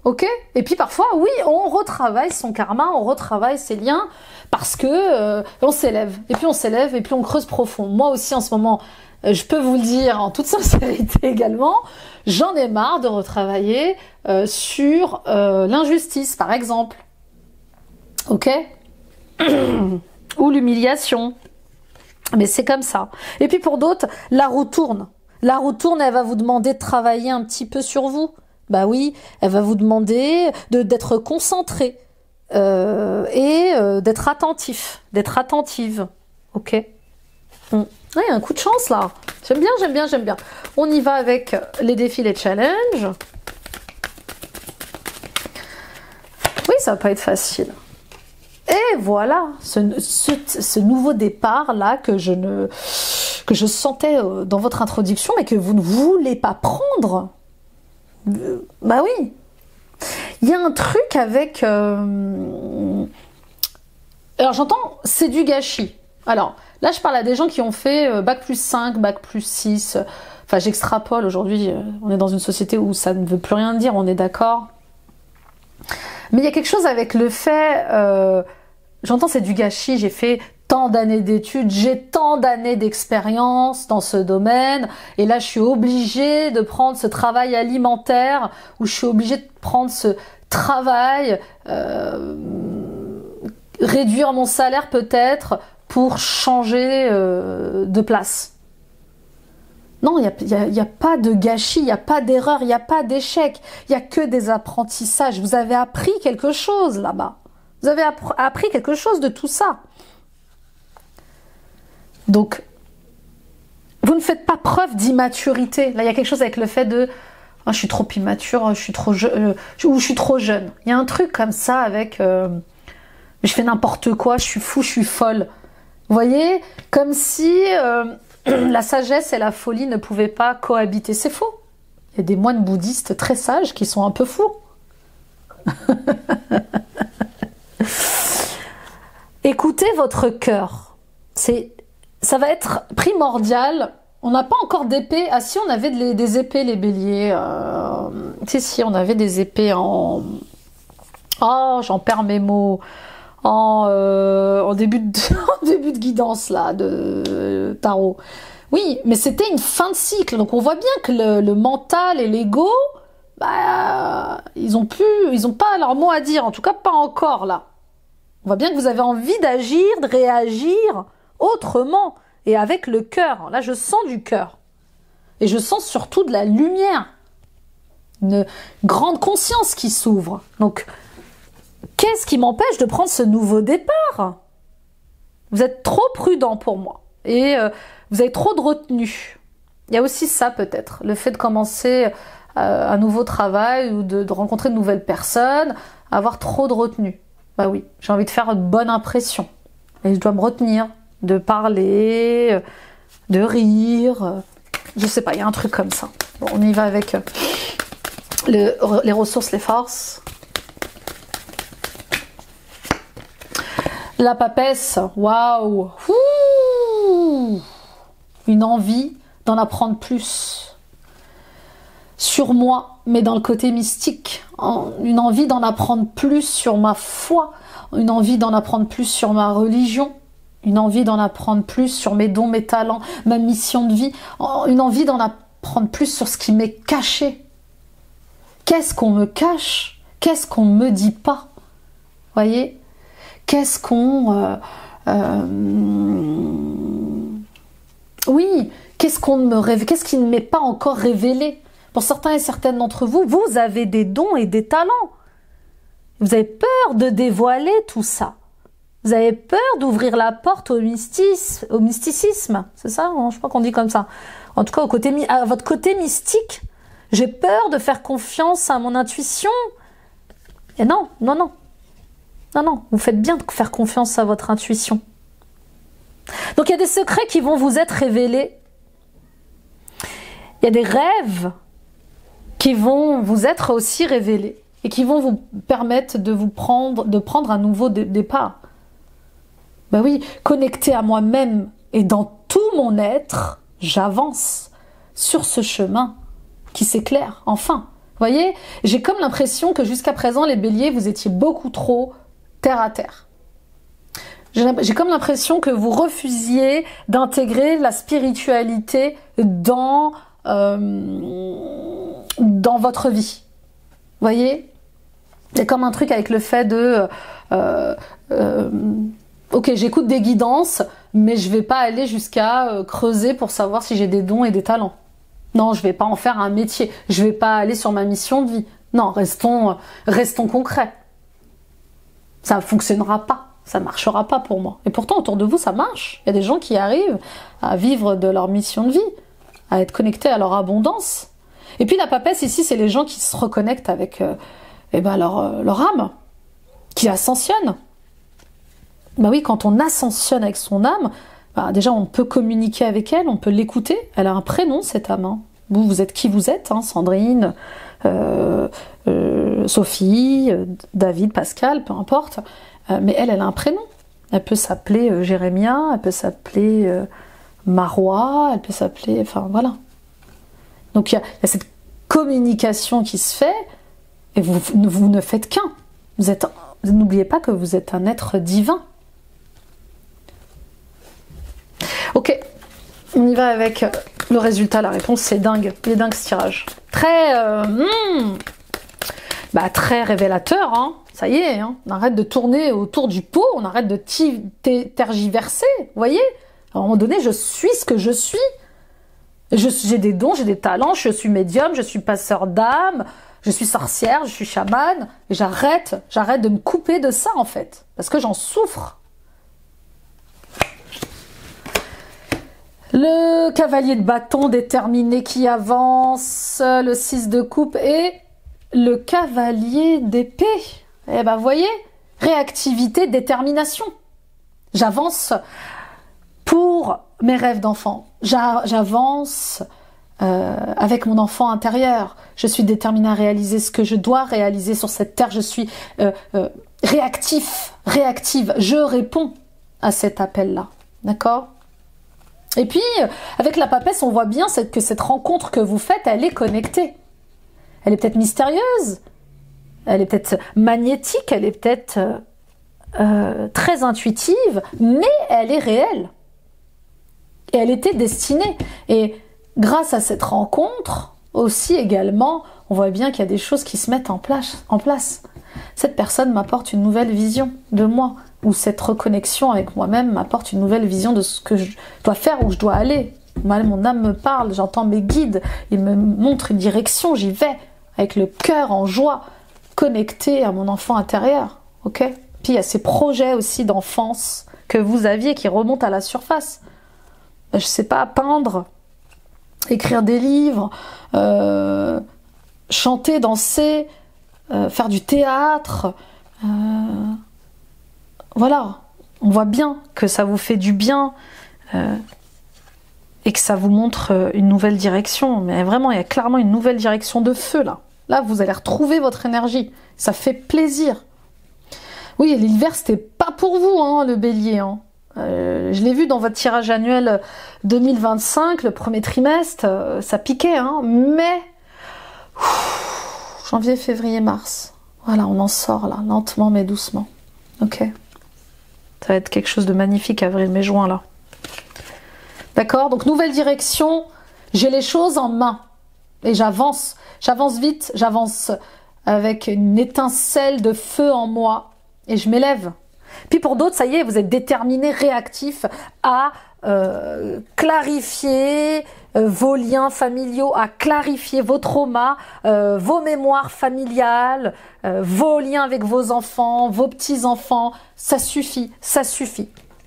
Ok ? Et puis parfois, oui, on retravaille son karma, on retravaille ses liens, parce que on s'élève, et puis on creuse profond. Moi aussi, en ce moment, je peux vous le dire en toute sincérité également, j'en ai marre de retravailler sur l'injustice, par exemple. Ok? Ou l'humiliation. Mais c'est comme ça. Et puis pour d'autres, la roue tourne. La roue tourne, elle va vous demander de travailler un petit peu sur vous. Bah oui, elle va vous demander d'être concentré d'être attentif, d'être attentive. Ok? Ouais, un coup de chance là. J'aime bien, j'aime bien, j'aime bien. On y va avec les défis, les challenges. Oui, ça va pas être facile. Et voilà, ce nouveau départ là que je sentais dans votre introduction, mais que vous ne voulez pas prendre. Bah oui. Il y a un truc avec... Alors j'entends, c'est du gâchis. Alors là, je parle à des gens qui ont fait bac plus 5, bac plus 6. Enfin, j'extrapole aujourd'hui. On est dans une société où ça ne veut plus rien dire, on est d'accord. Mais il y a quelque chose avec le fait... j'entends, c'est du gâchis. J'ai fait tant d'années d'études, j'ai tant d'années d'expérience dans ce domaine, et là je suis obligée de prendre ce travail alimentaire, ou je suis obligée de prendre ce travail, réduire mon salaire peut-être pour changer de place. Non, il n'y a pas de gâchis, il n'y a pas d'erreur, il n'y a pas d'échec, il n'y a que des apprentissages. Vous avez appris quelque chose là-bas. Vous avez appris quelque chose de tout ça. Donc, vous ne faites pas preuve d'immaturité. Là, il y a quelque chose avec le fait de oh, je suis trop immature, je suis trop ou je suis trop jeune. Il y a un truc comme ça avec je fais n'importe quoi, je suis fou, je suis folle. Vous voyez, comme si la sagesse et la folie ne pouvaient pas cohabiter. C'est faux. Il y a des moines bouddhistes très sages qui sont un peu fous. Écoutez votre cœur. Ça va être primordial. On n'a pas encore d'épée. Ah si, on avait des épées, les béliers. Si, on avait des épées en... Oh, j'en perds mes mots. En début de guidance, là, de tarot. Oui, mais c'était une fin de cycle. Donc on voit bien que le mental et l'ego, bah, ils n'ont pas leur mot à dire. En tout cas, pas encore, là. On voit bien que vous avez envie d'agir, de réagir autrement et avec le cœur. Là, je sens du cœur. Et je sens surtout de la lumière. Une grande conscience qui s'ouvre. Donc, qu'est-ce qui m'empêche de prendre ce nouveau départ? Vous êtes trop prudent pour moi. Et vous avez trop de retenue. Il y a aussi ça peut-être. Le fait de commencer un nouveau travail ou de rencontrer de nouvelles personnes, avoir trop de retenue. Bah oui, j'ai envie de faire une bonne impression. Et je dois me retenir de parler, de rire. Je sais pas, il y a un truc comme ça. Bon, on y va avec les ressources, les forces. La papesse, waouh! Une envie d'en apprendre plus. Sur moi, mais dans le côté mystique. Une envie d'en apprendre plus sur ma foi. Une envie d'en apprendre plus sur ma religion. Une envie d'en apprendre plus sur mes dons, mes talents, ma mission de vie. Une envie d'en apprendre plus sur ce qui m'est caché. Qu'est-ce qu'on me cache? Qu'est-ce qu'on ne me dit pas? Voyez? Qu'est-ce qu'on... Oui, qu'est-ce qui ne m'est pas encore révélé? Pour certains et certaines d'entre vous, vous avez des dons et des talents. Vous avez peur de dévoiler tout ça. Vous avez peur d'ouvrir la porte au mysticisme. C'est ça? Je crois qu'on dit comme ça. En tout cas, à votre côté mystique. J'ai peur de faire confiance à mon intuition. Et non, non, non. Non, non, vous faites bien de faire confiance à votre intuition. Donc il y a des secrets qui vont vous être révélés. Il y a des rêves qui vont vous être aussi révélés et qui vont vous permettre de prendre un nouveau départ. Ben oui, connecté à moi-même et dans tout mon être, j'avance sur ce chemin qui s'éclaire, enfin. Vous voyez, j'ai comme l'impression que jusqu'à présent, les béliers, vous étiez beaucoup trop terre à terre. J'ai comme l'impression que vous refusiez d'intégrer la spiritualité dans votre vie. Vous voyez? Il y a comme un truc avec le fait de ok, j'écoute des guidances, mais je vais pas aller jusqu'à creuser pour savoir si j'ai des dons et des talents. Non, je vais pas en faire un métier. Je vais pas aller sur ma mission de vie. Non, restons concrets. Ça ne fonctionnera pas. Ça marchera pas pour moi. Et pourtant, autour de vous, ça marche. Il y a des gens qui arrivent à vivre de leur mission de vie, à être connectés à leur abondance. Et puis la papesse ici, c'est les gens qui se reconnectent avec leur âme, qui ascensionnent. Bah oui, quand on ascensionne avec son âme, bah déjà on peut communiquer avec elle, on peut l'écouter. Elle a un prénom, cette âme. Hein. Vous êtes qui vous êtes, hein, Sandrine, Sophie, David, Pascal, peu importe. Mais elle a un prénom. Elle peut s'appeler Jérémia, elle peut s'appeler Marois, elle peut s'appeler... Enfin, voilà. Donc il y a cette communication qui se fait, et vous ne faites qu'un. N'oubliez pas que vous êtes un être divin. Ok, on y va avec le résultat, la réponse, c'est dingue. Il est dingue ce tirage. Très révélateur, hein. Ça y est, hein. On arrête de tourner autour du pot, on arrête de tergiverser, vous voyez. À un moment donné, je suis ce que je suis. J'ai des dons, j'ai des talents, je suis médium, je suis passeur d'âme, je suis sorcière, je suis chamane. Et j'arrête de me couper de ça, en fait, parce que j'en souffre. Le cavalier de bâton déterminé qui avance, le 6 de coupe et le cavalier d'épée. Eh ben, vous voyez, réactivité, détermination. J'avance pour mes rêves d'enfant. J'avance avec mon enfant intérieur. Je suis déterminée à réaliser ce que je dois réaliser sur cette terre. Je suis réactive. Je réponds à cet appel-là. D'accord ? Et puis, avec la papesse, on voit bien que cette rencontre que vous faites, elle est connectée. Elle est peut-être mystérieuse, elle est peut-être magnétique, elle est peut-être très intuitive, mais elle est réelle. Et elle était destinée. Et grâce à cette rencontre, aussi également, on voit bien qu'il y a des choses qui se mettent en place. Cette personne m'apporte une nouvelle vision de moi, ou cette reconnexion avec moi-même m'apporte une nouvelle vision de ce que je dois faire, où je dois aller. Mon âme me parle, j'entends mes guides, ils me montrent une direction, j'y vais, avec le cœur en joie, connecté à mon enfant intérieur. Ok ? Puis il y a ces projets aussi d'enfance que vous aviez qui remontent à la surface. Je sais pas, peindre, écrire des livres, chanter, danser, faire du théâtre. Voilà, on voit bien que ça vous fait du bien et que ça vous montre une nouvelle direction. Mais vraiment, il y a clairement une nouvelle direction de feu là. Là, vous allez retrouver votre énergie. Ça fait plaisir. Oui, l'hiver, c'était pas pour vous, hein, le bélier. Hein. Je l'ai vu dans votre tirage annuel 2025, le premier trimestre, ça piquait, hein, mais janvier, février, mars. Voilà, on en sort là, lentement mais doucement. Ok. Ça va être quelque chose de magnifique, avril, mai, juin, là. D'accord? Donc, nouvelle direction. J'ai les choses en main. Et j'avance. J'avance vite. J'avance avec une étincelle de feu en moi. Et je m'élève. Puis pour d'autres, ça y est, vous êtes déterminés, réactifs à clarifier vos liens familiaux, à clarifier vos traumas, vos mémoires familiales, vos liens avec vos enfants, vos petits-enfants. Ça suffit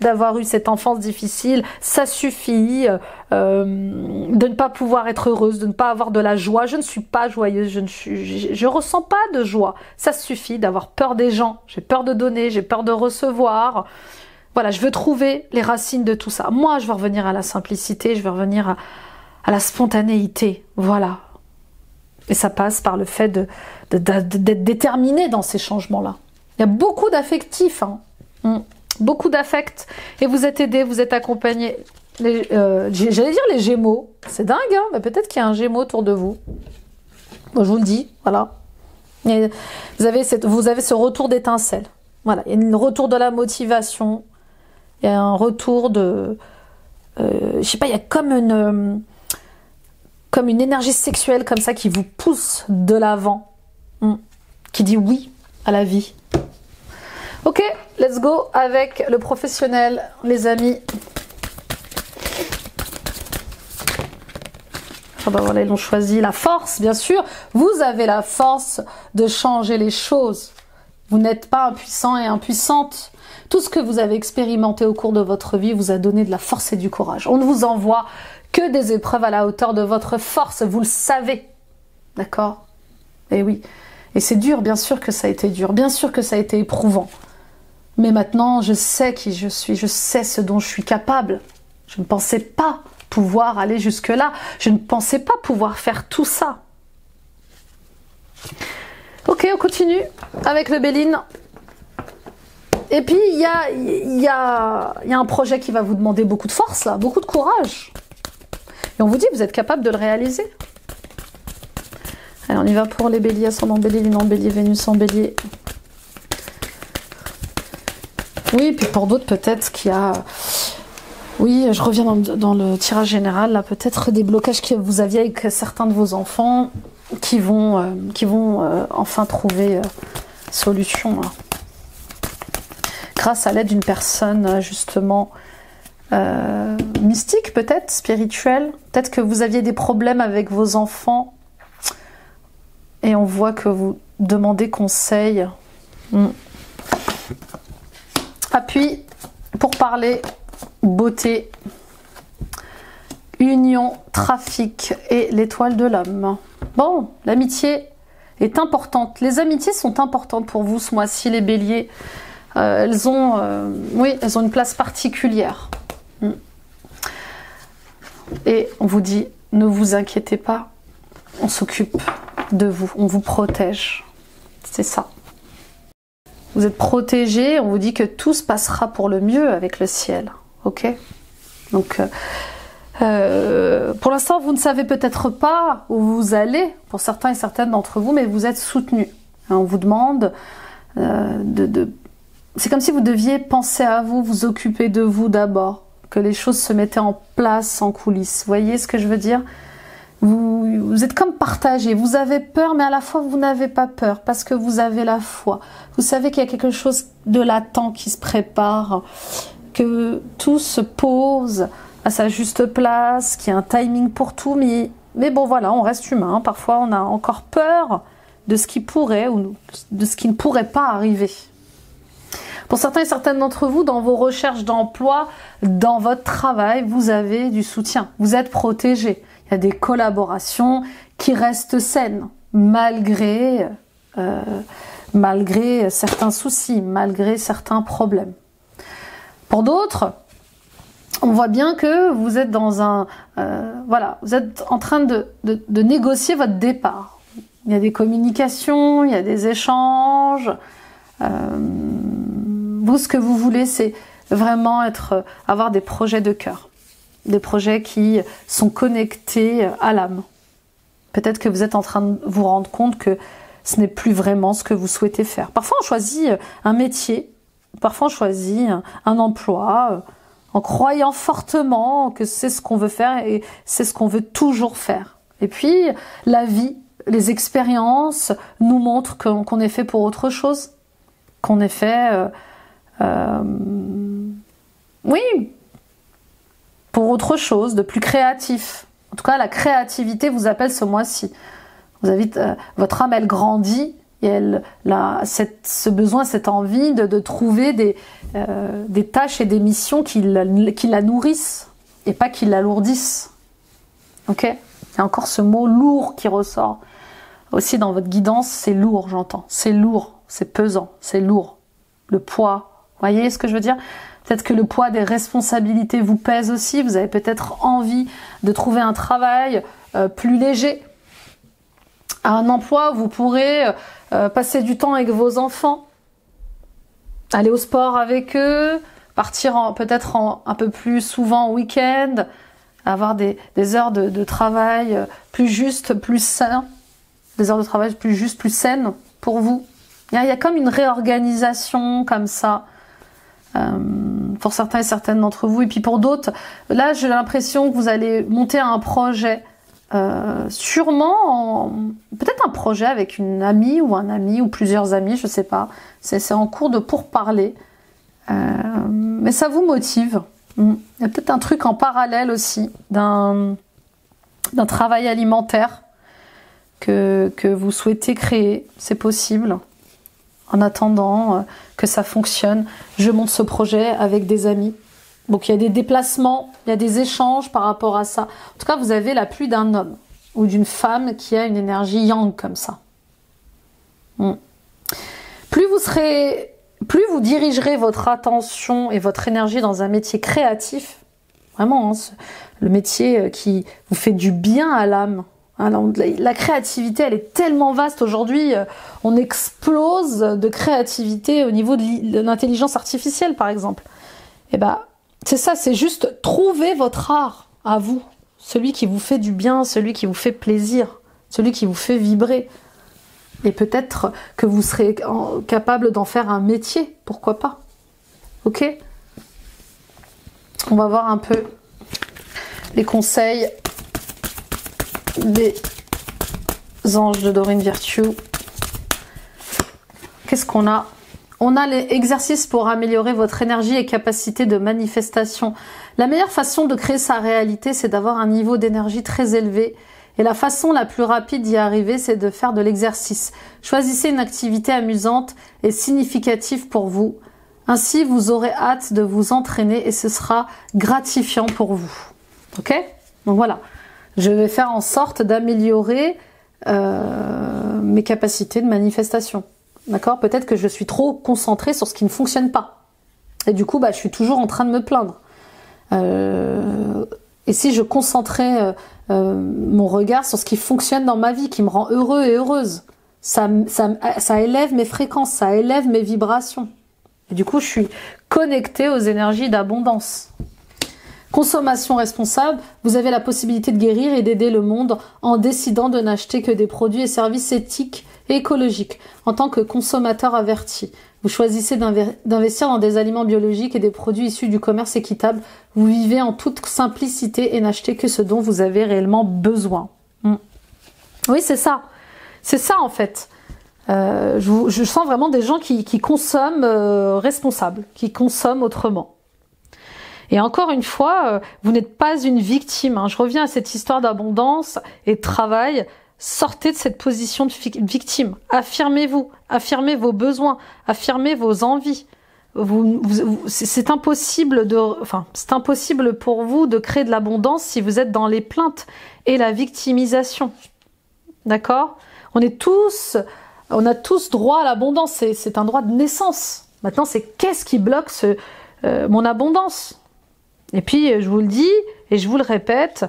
d'avoir eu cette enfance difficile. Ça suffit de ne pas pouvoir être heureuse, de ne pas avoir de la joie. Je ne suis pas joyeuse, je ressens pas de joie. Ça suffit d'avoir peur des gens. J'ai peur de donner, j'ai peur de recevoir. Voilà, je veux trouver les racines de tout ça. Moi, je veux revenir à la simplicité, je veux revenir à la spontanéité. Voilà. Et ça passe par le fait d'être déterminé dans ces changements-là. Il y a beaucoup d'affectifs, hein. Beaucoup d'affect. Et vous êtes aidés, vous êtes accompagnés. J'allais dire les Gémeaux. C'est dingue, hein, mais peut-être qu'il y a un Gémeaux autour de vous. Bon, je vous le dis, voilà. Et vous avez ce retour d'étincelle. Voilà, il y a un retour de la motivation. Il y a un retour de... je sais pas, il y a comme une énergie sexuelle comme ça qui vous pousse de l'avant. Qui dit oui à la vie. Ok, let's go avec le professionnel, les amis. Ah ben voilà, ils l'ont choisi. La force, bien sûr. Vous avez la force de changer les choses. Vous n'êtes pas impuissant et impuissante. Tout ce que vous avez expérimenté au cours de votre vie vous a donné de la force et du courage. On ne vous envoie que des épreuves à la hauteur de votre force. Vous le savez. D'accord? Et oui. Et c'est dur, bien sûr que ça a été dur. Bien sûr que ça a été éprouvant. Mais maintenant, je sais qui je suis. Je sais ce dont je suis capable. Je ne pensais pas pouvoir aller jusque-là. Je ne pensais pas pouvoir faire tout ça. Ok, on continue avec le Béline. Et puis, il y a un projet qui va vous demander beaucoup de force, là, beaucoup de courage. Et on vous dit, vous êtes capable de le réaliser. Allez, on y va pour les béliers, ascendant bélier, lune en bélier, Vénus en bélier. Oui, puis pour d'autres, peut-être qu'il y a... Oui, je reviens dans le tirage général, là, peut-être des blocages que vous aviez avec certains de vos enfants qui vont enfin trouver solution. Là. Grâce à l'aide d'une personne, justement, mystique, peut-être, spirituelle. Peut-être que vous aviez des problèmes avec vos enfants et on voit que vous demandez conseil. Appui pour parler beauté, union, trafic et l'étoile de l'homme. Bon, l'amitié est importante. Les amitiés sont importantes pour vous ce mois-ci, les béliers. Elles ont une place particulière. Et on vous dit, ne vous inquiétez pas, on s'occupe de vous, on vous protège. C'est ça. Vous êtes protégés, on vous dit que tout se passera pour le mieux avec le ciel. Ok? Donc, pour l'instant, vous ne savez peut-être pas où vous allez, pour certains et certaines d'entre vous, mais vous êtes soutenus. On vous demande c'est comme si vous deviez penser à vous, vous occuper de vous d'abord, que les choses se mettaient en place en coulisses. Vous voyez ce que je veux dire? Vous êtes comme partagés, vous avez peur, mais à la fois vous n'avez pas peur, parce que vous avez la foi. Vous savez qu'il y a quelque chose de latent qui se prépare, que tout se pose à sa juste place, qu'il y a un timing pour tout, mais bon voilà, on reste humain. Parfois on a encore peur de ce qui pourrait ou de ce qui ne pourrait pas arriver. Pour certains et certaines d'entre vous, dans vos recherches d'emploi, dans votre travail, vous avez du soutien, vous êtes protégés. Il y a des collaborations qui restent saines, malgré certains soucis, malgré certains problèmes. Pour d'autres, on voit bien que vous êtes dans vous êtes en train de négocier votre départ. Il y a des communications, il y a des échanges. Vous, ce que vous voulez, c'est vraiment avoir des projets de cœur. Des projets qui sont connectés à l'âme. Peut-être que vous êtes en train de vous rendre compte que ce n'est plus vraiment ce que vous souhaitez faire. Parfois, on choisit un métier, parfois on choisit un emploi, en croyant fortement que c'est ce qu'on veut faire et c'est ce qu'on veut toujours faire. Et puis, la vie, les expériences nous montrent qu'on est fait pour autre chose, qu'on est fait... pour autre chose, de plus créatif. En tout cas, la créativité vous appelle ce mois-ci. Vous avez, votre âme, elle grandit et ce besoin, cette envie de trouver des tâches et des missions qui la nourrissent et pas qui l'alourdissent. Ok? Il y a encore ce mot lourd qui ressort. Aussi dans votre guidance, c'est lourd, j'entends. C'est lourd, c'est pesant, c'est lourd. Le poids. Vous voyez ce que je veux dire? Peut-être que le poids des responsabilités vous pèse aussi. Vous avez peut-être envie de trouver un travail plus léger. Un emploi où vous pourrez passer du temps avec vos enfants. Aller au sport avec eux. Partir peut-être un peu plus souvent au week-end. Avoir des heures de travail plus justes, plus saines. Des heures de travail plus justes, plus saines pour vous. Il y a comme une réorganisation comme ça. Pour certains et certaines d'entre vous, et puis pour d'autres, là j'ai l'impression que vous allez monter un projet, sûrement peut-être un projet avec une amie ou un ami ou plusieurs amis, je sais pas. C'est en cours de pourparlers. Mais ça vous motive. Il y a peut-être un truc en parallèle aussi d'un travail alimentaire que vous souhaitez créer. C'est possible. En attendant que ça fonctionne, je monte ce projet avec des amis. Donc il y a des déplacements, il y a des échanges par rapport à ça. En tout cas, vous avez la pluie d'un homme ou d'une femme qui a une énergie yang comme ça. Plus vous dirigerez votre attention et votre énergie dans un métier créatif, vraiment, hein, le métier qui vous fait du bien à l'âme. Hein, la créativité, elle est tellement vaste aujourd'hui, on explose de créativité au niveau de l'intelligence artificielle, par exemple. Et ben, c'est ça, c'est juste trouver votre art à vous, celui qui vous fait du bien, celui qui vous fait plaisir, celui qui vous fait vibrer. Et peut-être que vous serez capable d'en faire un métier, pourquoi pas. Ok? On va voir un peu les conseils des anges de Dorine Virtue. Qu'est-ce qu'on a? On a les exercices pour améliorer votre énergie et capacité de manifestation. La meilleure façon de créer sa réalité, c'est d'avoir un niveau d'énergie très élevé. Et la façon la plus rapide d'y arriver, c'est de faire de l'exercice. Choisissez une activité amusante et significative pour vous. Ainsi, vous aurez hâte de vous entraîner et ce sera gratifiant pour vous. Ok? Donc voilà. Je vais faire en sorte d'améliorer mes capacités de manifestation. D'accord? Peut-être que je suis trop concentrée sur ce qui ne fonctionne pas. Et du coup, je suis toujours en train de me plaindre. Et si je concentrais mon regard sur ce qui fonctionne dans ma vie, qui me rend heureux et heureuse, ça élève mes fréquences, ça élève mes vibrations. Et du coup, je suis connectée aux énergies d'abondance. Consommation responsable, vous avez la possibilité de guérir et d'aider le monde en décidant de n'acheter que des produits et services éthiques et écologiques. En tant que consommateur averti, vous choisissez d'investir dans des aliments biologiques et des produits issus du commerce équitable. Vous vivez en toute simplicité et n'achetez que ce dont vous avez réellement besoin. Oui, c'est ça. C'est ça en fait. Je sens vraiment des gens qui consomment responsables, qui consomment autrement. Et encore une fois, vous n'êtes pas une victime. Je reviens à cette histoire d'abondance et de travail. Sortez de cette position de victime. Affirmez-vous, affirmez vos besoins, affirmez vos envies. C'est impossible c'est impossible pour vous de créer de l'abondance si vous êtes dans les plaintes et la victimisation. D'accord? On a tous droit à l'abondance. C'est un droit de naissance. Maintenant, c'est qu'est-ce qui bloque mon abondance? Et puis, je vous le dis et je vous le répète,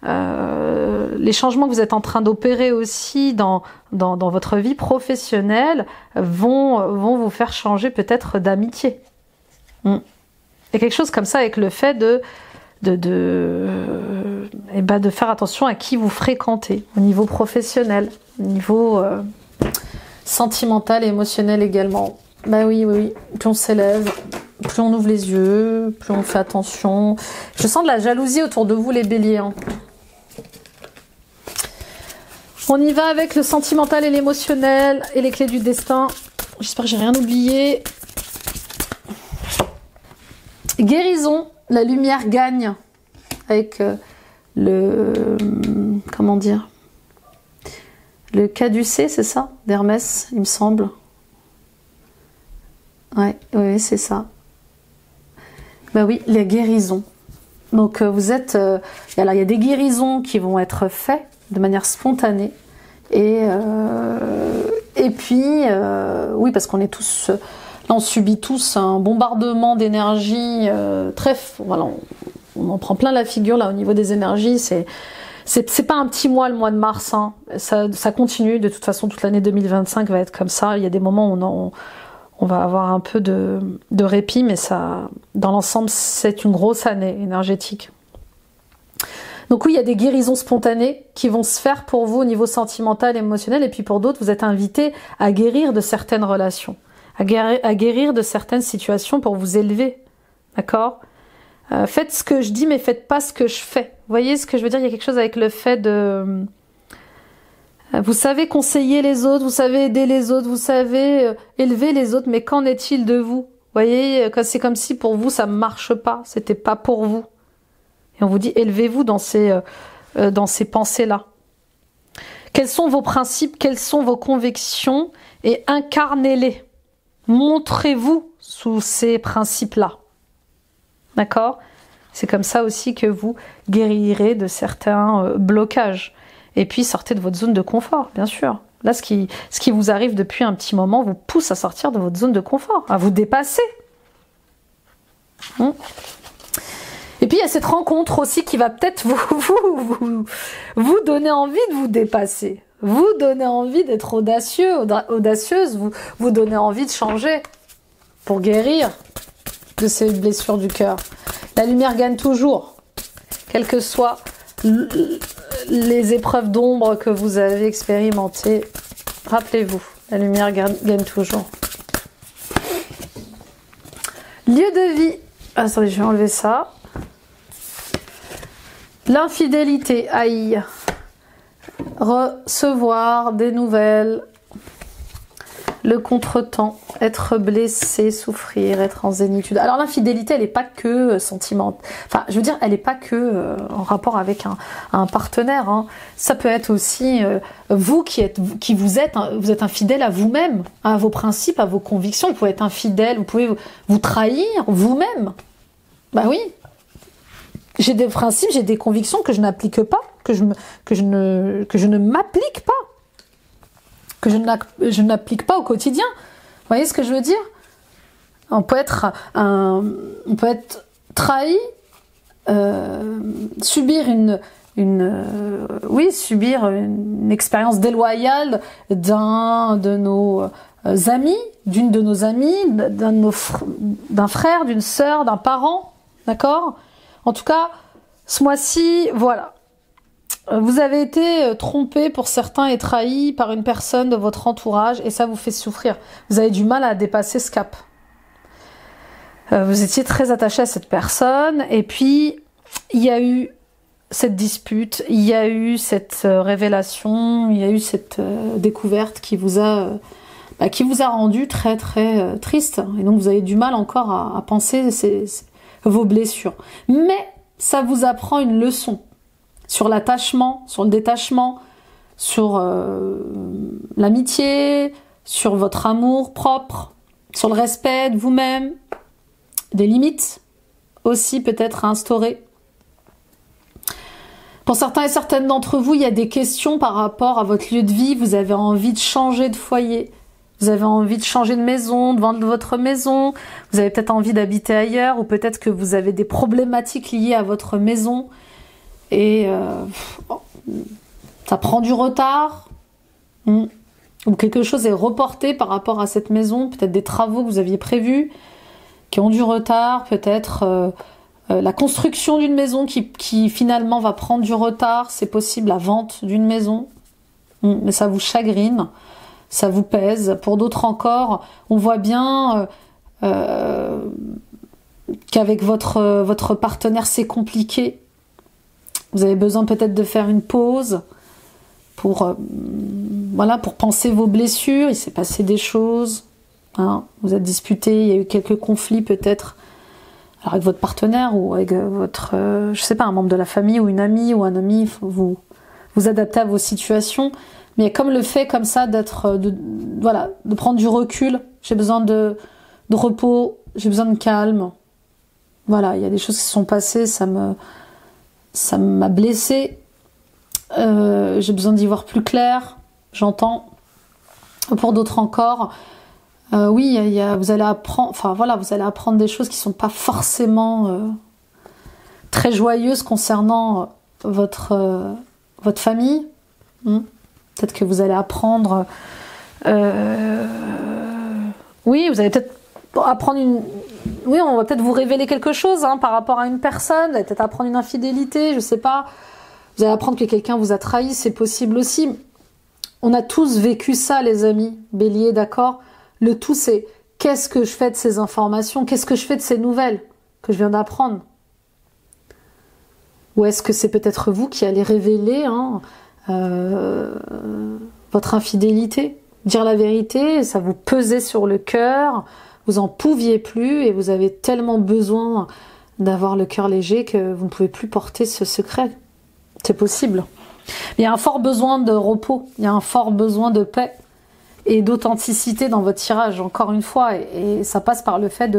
les changements que vous êtes en train d'opérer aussi dans votre vie professionnelle vont vous faire changer peut-être d'amitié. Il y a quelque chose comme ça avec le fait de faire attention à qui vous fréquentez au niveau professionnel, au niveau sentimental et émotionnel également. Oui, plus on s'élève, plus on ouvre les yeux, plus on fait attention. Je sens de la jalousie autour de vous les béliers. On y va avec le sentimental et l'émotionnel et les clés du destin. J'espère que j'ai rien oublié. Guérison, la lumière gagne avec comment dire, le caducée, c'est ça, d'Hermès, il me semble. Oui, c'est ça. Oui, les guérisons. Donc vous êtes, il y a des guérisons qui vont être faites de manière spontanée et puis oui, parce qu'on est tous là, on subit tous un bombardement d'énergie très, voilà, on en prend plein la figure là au niveau des énergies. C'est pas un petit mois, le mois de mars, ça continue. De toute façon, toute l'année 2025 va être comme ça. Il y a des moments où on va avoir un peu de répit, mais ça, dans l'ensemble, c'est une grosse année énergétique. Donc oui, il y a des guérisons spontanées qui vont se faire pour vous au niveau sentimental, émotionnel, et puis pour d'autres, vous êtes invités à guérir de certaines relations, à guérir de certaines situations pour vous élever, d'accord? Faites ce que je dis, mais faites pas ce que je fais. Vous voyez ce que je veux dire? Il y a quelque chose avec le fait de... Vous savez conseiller les autres, vous savez aider les autres, vous savez élever les autres, mais qu'en est-il de vous? Vous voyez, c'est comme si pour vous ça ne marche pas, c'était pas pour vous. Et on vous dit, élevez-vous dans ces pensées-là. Quels sont vos principes, quelles sont vos convictions, et incarnez-les. Montrez-vous sous ces principes-là. D'accord? C'est comme ça aussi que vous guérirez de certains blocages. Et puis sortez de votre zone de confort, bien sûr. Là, ce qui vous arrive depuis un petit moment vous pousse à sortir de votre zone de confort, à vous dépasser. Et puis il y a cette rencontre aussi qui va peut-être vous donner envie de vous dépasser. Vous donner envie d'être audacieux, audacieuse, vous donner envie de changer pour guérir de ces blessures du cœur. La lumière gagne toujours, quelles que soient les épreuves d'ombre que vous avez expérimentées. Rappelez-vous, la lumière gagne toujours. Lieu de vie. Attendez, je vais enlever ça. L'infidélité, aïe. Recevoir des nouvelles. Le contretemps, être blessé, souffrir, être en zénitude. Alors l'infidélité, elle n'est pas que sentimentale. Enfin, je veux dire, elle n'est pas que en rapport avec un partenaire. Hein. Ça peut être aussi vous qui êtes infidèle à vous-même, à vos principes, à vos convictions. Vous pouvez être infidèle, vous pouvez vous trahir vous-même. Bah oui. J'ai des principes, j'ai des convictions que je n'applique pas, que je ne m'applique pas. Que je n'applique pas au quotidien. Vous voyez ce que je veux dire? On peut être trahi, subir une expérience déloyale d'un de nos amis, d'une de nos amies, d'un frère, d'une sœur, d'un parent, d'accord? En tout cas, ce mois-ci, voilà. Vous avez été trompé pour certains et trahi par une personne de votre entourage et ça vous fait souffrir. Vous avez du mal à dépasser ce cap. Vous étiez très attaché à cette personne et puis il y a eu cette dispute, il y a eu cette révélation, il y a eu cette découverte qui vous a rendu très très triste. Et donc vous avez du mal encore à penser vos blessures. Mais ça vous apprend une leçon. Sur l'attachement, sur le détachement, sur l'amitié, sur votre amour propre, sur le respect de vous-même, des limites aussi peut-être à instaurer. Pour certains et certaines d'entre vous, il y a des questions par rapport à votre lieu de vie, vous avez envie de changer de foyer, vous avez envie de changer de maison, de vendre votre maison, vous avez peut-être envie d'habiter ailleurs, ou peut-être que vous avez des problématiques liées à votre maison, et ça prend du retard, ou quelque chose est reporté par rapport à cette maison, peut-être des travaux que vous aviez prévus, qui ont du retard, peut-être la construction d'une maison qui finalement va prendre du retard, c'est possible, la vente d'une maison, mais ça vous chagrine, ça vous pèse. Pour d'autres encore, on voit bien qu'avec votre partenaire c'est compliqué. Vous avez besoin peut-être de faire une pause pour penser vos blessures. Il s'est passé des choses. Hein, vous êtes disputé, il y a eu quelques conflits peut-être avec votre partenaire ou avec votre, un membre de la famille ou une amie ou un ami. Vous adaptez à vos situations. Mais il y a comme le fait comme ça de prendre du recul. J'ai besoin de repos, j'ai besoin de calme. Voilà, il y a des choses qui se sont passées, ça m'a blessée. J'ai besoin d'y voir plus clair, j'entends. Pour d'autres encore, vous allez apprendre des choses qui sont pas forcément très joyeuses concernant votre famille. Peut-être que vous allez apprendre... vous allez peut-être apprendre on va peut-être vous révéler quelque chose par rapport à une personne, vous allez peut-être apprendre une infidélité, je sais pas. Vous allez apprendre que quelqu'un vous a trahi, c'est possible aussi. On a tous vécu ça, les amis. Bélier, d'accord? Le tout, c'est qu'est-ce que je fais de ces informations? Qu'est-ce que je fais de ces nouvelles que je viens d'apprendre? Ou est-ce que c'est peut-être vous qui allez révéler votre infidélité. Dire la vérité, ça vous pesait sur le cœur, vous en pouviez plus et vous avez tellement besoin d'avoir le cœur léger que vous ne pouvez plus porter ce secret. C'est possible. Il y a un fort besoin de repos, il y a un fort besoin de paix et d'authenticité dans votre tirage, encore une fois. Et ça passe par le fait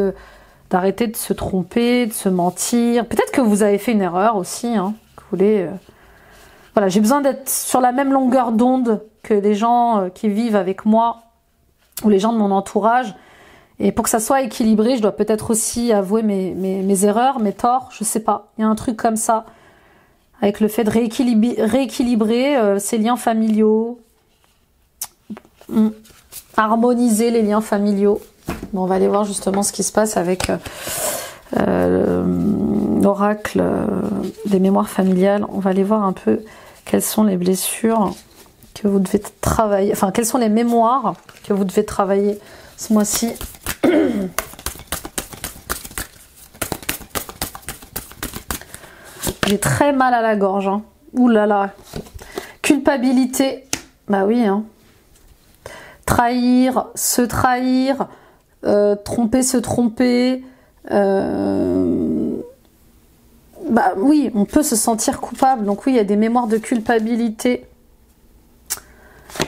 d'arrêter de se tromper, de se mentir. Peut-être que vous avez fait une erreur aussi, hein, que vous voulez... Voilà, j'ai besoin d'être sur la même longueur d'onde que les gens qui vivent avec moi ou les gens de mon entourage. Et pour que ça soit équilibré, je dois peut-être aussi avouer mes erreurs, mes torts, je sais pas. Il y a un truc comme ça, avec le fait de rééquilibrer ces liens familiaux, harmoniser les liens familiaux. Bon, on va aller voir justement ce qui se passe avec l'oracle des mémoires familiales. On va aller voir un peu quelles sont les blessures que vous devez travailler, enfin quelles sont les mémoires que vous devez travailler ce mois-ci. J'ai très mal à la gorge, hein. Ouh là là. Culpabilité, bah oui, hein. Trahir, tromper, se tromper. Bah oui, on peut se sentir coupable. Donc oui, il y a des mémoires de culpabilité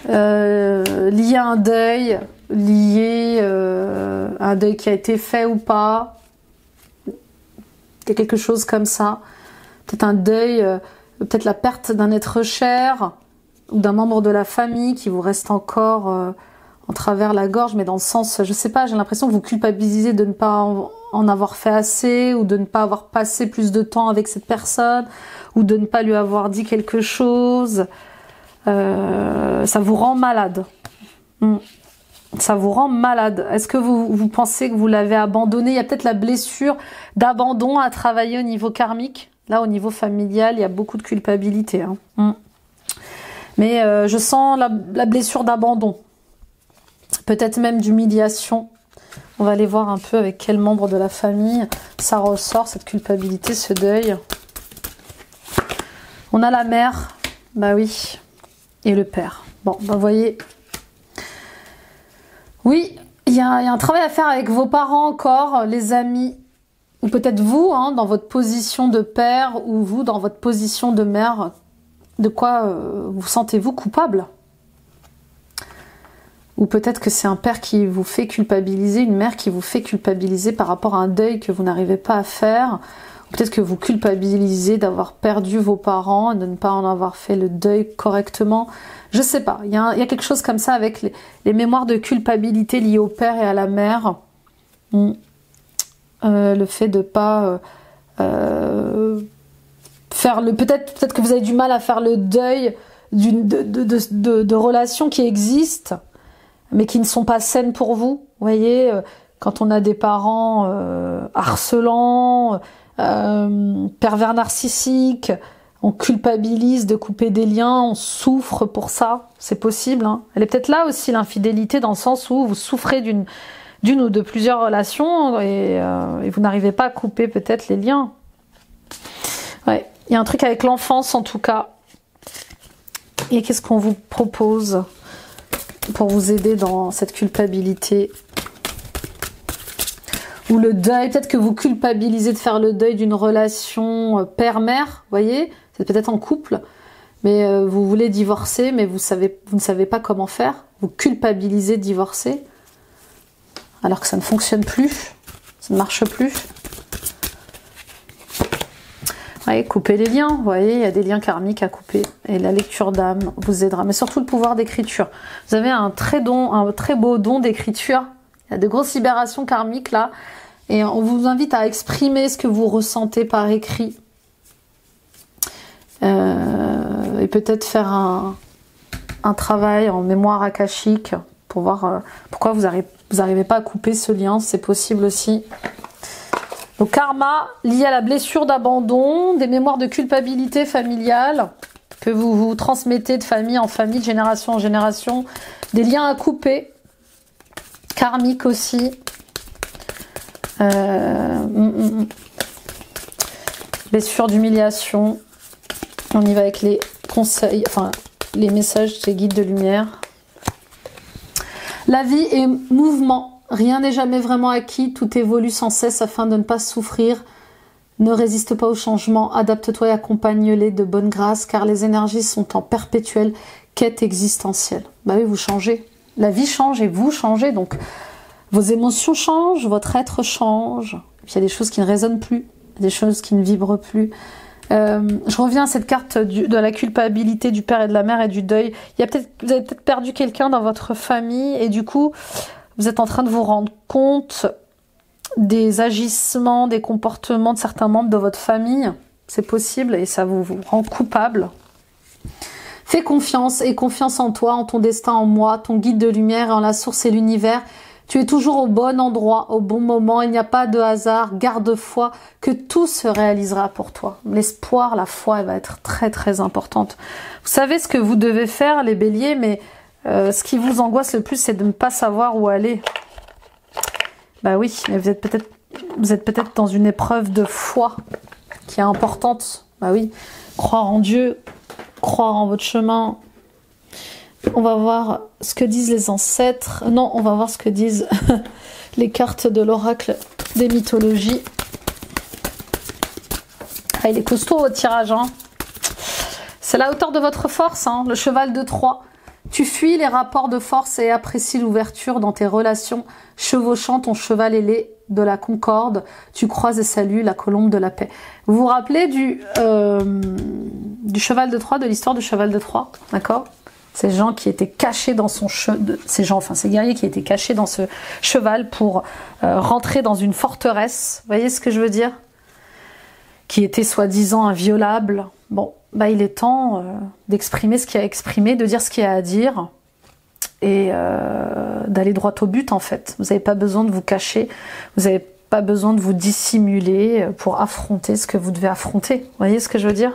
liées à un deuil, liées à un deuil qui a été fait ou pas. Il y a quelque chose comme ça. Peut-être un deuil, peut-être la perte d'un être cher ou d'un membre de la famille qui vous reste encore en travers la gorge, mais dans le sens, je sais pas, j'ai l'impression que vous culpabilisez de ne pas en avoir fait assez, ou de ne pas avoir passé plus de temps avec cette personne, ou de ne pas lui avoir dit quelque chose. Ça vous rend malade. Ça vous rend malade. Est-ce que vous pensez que vous l'avez abandonné? Il y a peut-être la blessure d'abandon à travailler au niveau karmique. Là, au niveau familial, il y a beaucoup de culpabilité, hein. Mais je sens la blessure d'abandon. Peut-être même d'humiliation. On va aller voir un peu avec quel membre de la famille ça ressort, cette culpabilité, ce deuil. On a la mère, bah oui, et le père. Bon, bah vous voyez. Oui, il y a un travail à faire avec vos parents encore, les amis, ou peut-être vous, hein, dans votre position de père, ou vous, dans votre position de mère. De quoi vous sentez-vous coupable? Ou peut-être que c'est un père qui vous fait culpabiliser, une mère qui vous fait culpabiliser par rapport à un deuil que vous n'arrivez pas à faire. Ou peut-être que vous culpabilisez d'avoir perdu vos parents et de ne pas en avoir fait le deuil correctement. Je sais pas, il y a quelque chose comme ça avec les mémoires de culpabilité liées au père et à la mère. Le fait de pas faire le... Peut-être que vous avez du mal à faire le deuil de relations qui existent, mais qui ne sont pas saines pour vous. Vous voyez, quand on a des parents harcelants, pervers narcissiques, on culpabilise de couper des liens, on souffre pour ça, c'est possible, hein. Elle est peut-être là aussi, l'infidélité, dans le sens où vous souffrez d'une ou de plusieurs relations et vous n'arrivez pas à couper peut-être les liens. Ouais, il y a un truc avec l'enfance en tout cas. Et qu'est-ce qu'on vous propose pour vous aider dans cette culpabilité ou le deuil? Peut-être que vous culpabilisez de faire le deuil d'une relation père-mère, vous voyez, c'est peut-être en couple, mais vous voulez divorcer, mais vous ne savez pas comment faire. Vous culpabilisez de divorcer, alors que ça ne fonctionne plus, ça ne marche plus. Ouais, couper les liens, vous voyez, il y a des liens karmiques à couper. Et la lecture d'âme vous aidera. Mais surtout le pouvoir d'écriture. Vous avez un très beau don d'écriture. Il y a de grosses libérations karmiques là. Et on vous invite à exprimer ce que vous ressentez par écrit. Et peut-être faire un travail en mémoire akashique pour voir pourquoi vous n'arrivez pas à couper ce lien. C'est possible aussi. Donc karma lié à la blessure d'abandon, des mémoires de culpabilité familiale que vous vous transmettez de famille en famille, de génération en génération, des liens à couper, karmiques aussi. Blessure d'humiliation. On y va avec les conseils, enfin les messages des guides de lumière. La vie est mouvement. Rien n'est jamais vraiment acquis. Tout évolue sans cesse afin de ne pas souffrir. Ne résiste pas au changement. Adapte-toi et accompagne-les de bonne grâce car les énergies sont en perpétuelle quête existentielle. Bah oui, vous changez. La vie change et vous changez. Donc, vos émotions changent, votre être change. Puis il y a des choses qui ne résonnent plus, des choses qui ne vibrent plus. Je reviens à cette carte de la culpabilité du père et de la mère et du deuil. Vous avez peut-être perdu quelqu'un dans votre famille et du coup, vous êtes en train de vous rendre compte des agissements, des comportements de certains membres de votre famille. C'est possible et ça vous rend coupable. Fais confiance et confiance en toi, en ton destin, en moi, ton guide de lumière, en la source et l'univers. Tu es toujours au bon endroit, au bon moment, il n'y a pas de hasard, garde foi que tout se réalisera pour toi. L'espoir, la foi, elle va être très très importante. Vous savez ce que vous devez faire les béliers, mais ce qui vous angoisse le plus, c'est de ne pas savoir où aller. Bah oui, mais vous êtes peut-être dans une épreuve de foi qui est importante. Bah oui, croire en Dieu, croire en votre chemin. On va voir ce que disent les ancêtres. Non, on va voir ce que disent les cartes de l'oracle des mythologies. Ah, il est costaud votre tirage, hein. C'est la hauteur de votre force, hein, le cheval de Troie. Tu fuis les rapports de force et apprécies l'ouverture dans tes relations, chevauchant ton cheval ailé de la concorde. Tu croises et salues la colombe de la paix. Vous vous rappelez du cheval de Troie, de l'histoire du cheval de Troie, d'accord? Ces gens qui étaient cachés dans son cheval, ces guerriers qui étaient cachés dans ce cheval pour rentrer dans une forteresse. Vous voyez ce que je veux dire? Qui était soi-disant inviolable. Bon, bah il est temps d'exprimer ce qu'il y a à exprimer, de dire ce qu'il y a à dire et d'aller droit au but en fait. Vous n'avez pas besoin de vous cacher, vous n'avez pas besoin de vous dissimuler pour affronter ce que vous devez affronter. Vous voyez ce que je veux dire?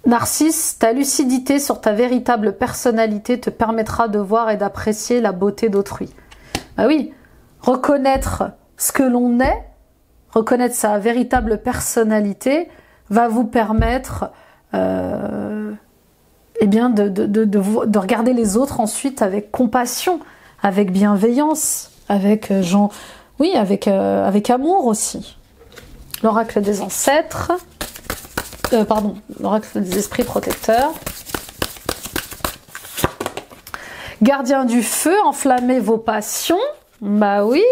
Narcisse, ta lucidité sur ta véritable personnalité te permettra de voir et d'apprécier la beauté d'autrui. Bah oui, reconnaître ce que l'on est, reconnaître sa véritable personnalité va vous permettre eh bien de regarder les autres ensuite avec compassion, avec bienveillance, avec avec amour aussi. L'oracle des ancêtres. L'oracle des esprits protecteurs. Gardien du feu, enflammez vos passions. Bah oui.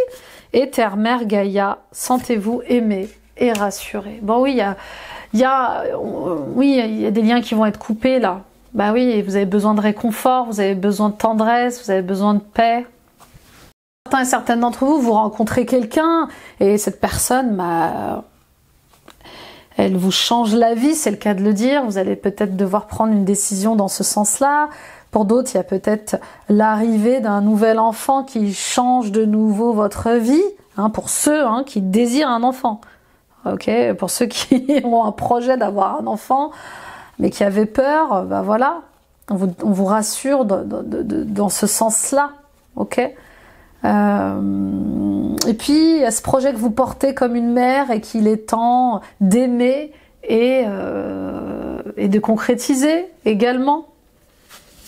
Et terre, mère, Gaïa, sentez-vous aimé et rassuré. Bon oui, il y a des liens qui vont être coupés là. Bah oui, vous avez besoin de réconfort, vous avez besoin de tendresse, vous avez besoin de paix. Certains et certaines d'entre vous, vous rencontrez quelqu'un et cette personne, elle vous change la vie, c'est le cas de le dire. Vous allez peut-être devoir prendre une décision dans ce sens-là. Pour d'autres, il y a peut-être l'arrivée d'un nouvel enfant qui change de nouveau votre vie. Hein, pour ceux qui désirent un enfant. Okay, pour ceux qui ont un projet d'avoir un enfant, mais qui avaient peur, ben voilà. On vous rassure dans ce sens-là. Ok. Et puis, il y a ce projet que vous portez comme une mère et qu'il est temps d'aimer et de concrétiser également.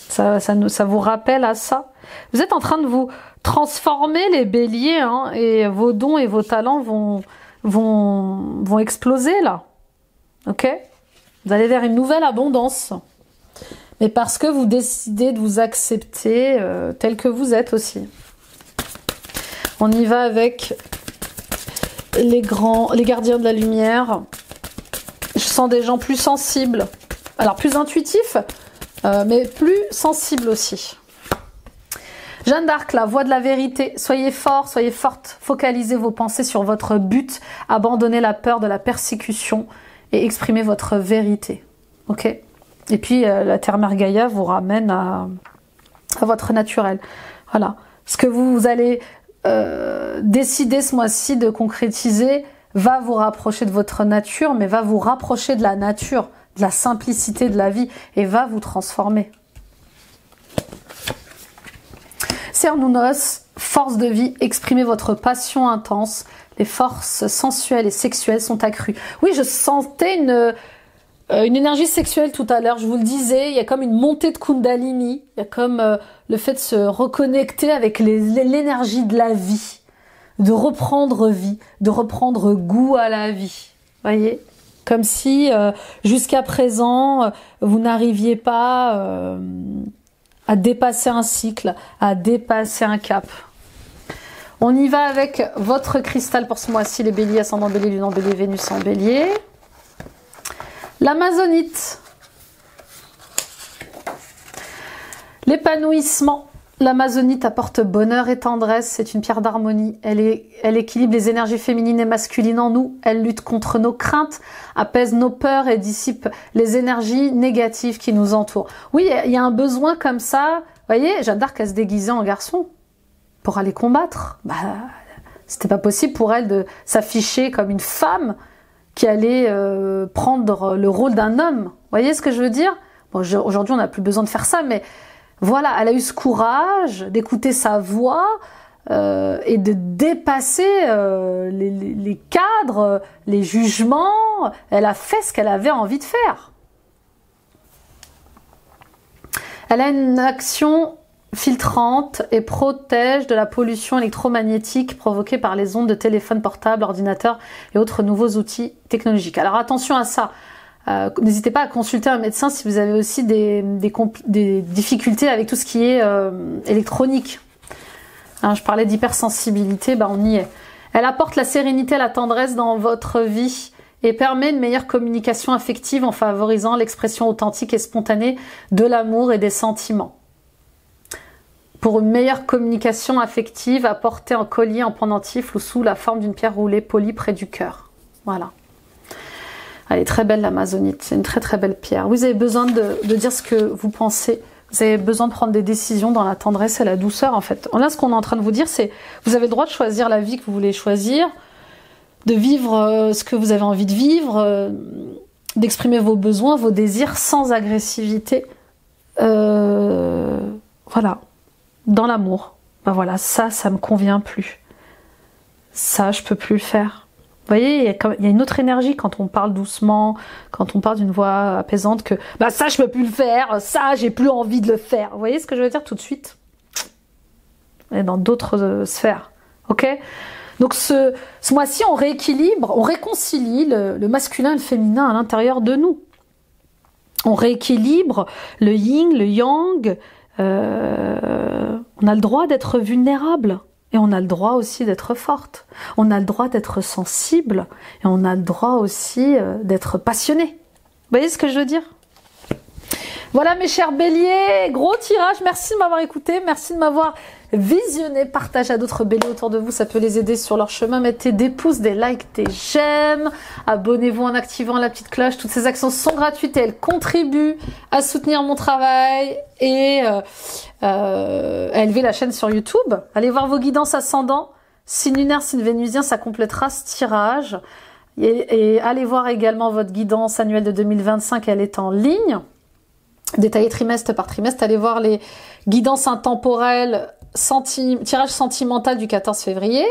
Ça vous rappelle à ça. Vous êtes en train de vous transformer, les béliers, hein, et vos dons et vos talents vont exploser là. Ok? Vous allez vers une nouvelle abondance. Mais parce que vous décidez de vous accepter tel que vous êtes aussi. On y va avec les gardiens de la lumière. Je sens des gens plus sensibles. Alors plus intuitifs, mais plus sensibles aussi. Jeanne d'Arc, la voix de la vérité. Soyez forts, soyez fortes. Focalisez vos pensées sur votre but. Abandonnez la peur de la persécution et exprimez votre vérité. Ok? Et puis la terre-mère Gaïa vous ramène à votre naturel. Voilà. Ce que vous allez décider ce mois-ci de concrétiser va vous rapprocher de votre nature, mais va vous rapprocher de la nature, de la simplicité de la vie, et va vous transformer. Cernounos, force de vie, exprimez votre passion intense, les forces sensuelles et sexuelles sont accrues. Oui, je sentais Une énergie sexuelle tout à l'heure, je vous le disais, il y a comme une montée de Kundalini, il y a comme le fait de se reconnecter avec l'énergie de la vie, de reprendre vie, de reprendre goût à la vie. Voyez, comme si jusqu'à présent, vous n'arriviez pas à dépasser un cycle, à dépasser un cap. On y va avec votre cristal pour ce mois-ci, les béliers, ascendant bélier, lune en bélier, Vénus en bélier. L'amazonite. L'épanouissement. L'amazonite apporte bonheur et tendresse, c'est une pierre d'harmonie. Elle équilibre les énergies féminines et masculines en nous. Elle lutte contre nos craintes, apaise nos peurs et dissipe les énergies négatives qui nous entourent. Oui, il y a un besoin comme ça. Vous voyez, Jeanne d'Arc, elle se déguisait en garçon pour aller combattre. Bah, c'était pas possible pour elle de s'afficher comme une femme qui allait prendre le rôle d'un homme. Vous voyez ce que je veux dire? Bon, aujourd'hui, on n'a plus besoin de faire ça, mais voilà, elle a eu ce courage d'écouter sa voix et de dépasser les cadres, les jugements. Elle a fait ce qu'elle avait envie de faire. Elle a une action filtrante et protège de la pollution électromagnétique provoquée par les ondes de téléphone portable, ordinateur et autres nouveaux outils technologiques. Alors attention à ça. N'hésitez pas à consulter un médecin si vous avez aussi des difficultés avec tout ce qui est électronique. Hein, je parlais d'hypersensibilité, bah on y est. Elle apporte la sérénité et la tendresse dans votre vie et permet une meilleure communication affective en favorisant l'expression authentique et spontanée de l'amour et des sentiments. Pour une meilleure communication affective, apportée en collier, en pendentif ou sous la forme d'une pierre roulée polie près du cœur. Voilà. Elle est très belle, l'amazonite. C'est une très très belle pierre. Vous avez besoin de dire ce que vous pensez. Vous avez besoin de prendre des décisions dans la tendresse et la douceur, en fait. Là, ce qu'on est en train de vous dire, c'est vous avez le droit de choisir la vie que vous voulez choisir, de vivre ce que vous avez envie de vivre, d'exprimer vos besoins, vos désirs sans agressivité. Voilà. Dans l'amour. Ben voilà, ça me convient plus. Ça, je peux plus le faire. Vous voyez, il y a une autre énergie quand on parle doucement, quand on parle d'une voix apaisante que bah ça je peux plus le faire, ça j'ai plus envie de le faire. Vous voyez ce que je veux dire tout de suite? Et dans d'autres sphères, ok? Donc ce mois-ci on rééquilibre, on réconcilie le masculin et le féminin à l'intérieur de nous. On rééquilibre le yin, le yang. On a le droit d'être vulnérable. Et on a le droit aussi d'être forte. On a le droit d'être sensible. Et on a le droit aussi d'être passionné. Vous voyez ce que je veux dire? Voilà mes chers béliers, gros tirage. Merci de m'avoir écouté. Merci de m'avoir visionné. Partagez à d'autres béliers autour de vous. Ça peut les aider sur leur chemin. Mettez des pouces, des likes, des j'aime. Abonnez-vous en activant la petite cloche. Toutes ces actions sont gratuites et elles contribuent à soutenir mon travail et à élever la chaîne sur YouTube. Allez voir vos guidances ascendants. Signe lunaire, signe vénusien, ça complétera ce tirage. Et allez voir également votre guidance annuelle de 2025. Elle est en ligne. Détaillé trimestre par trimestre, allez voir les guidances intemporelles, tirage sentimental du 14 février,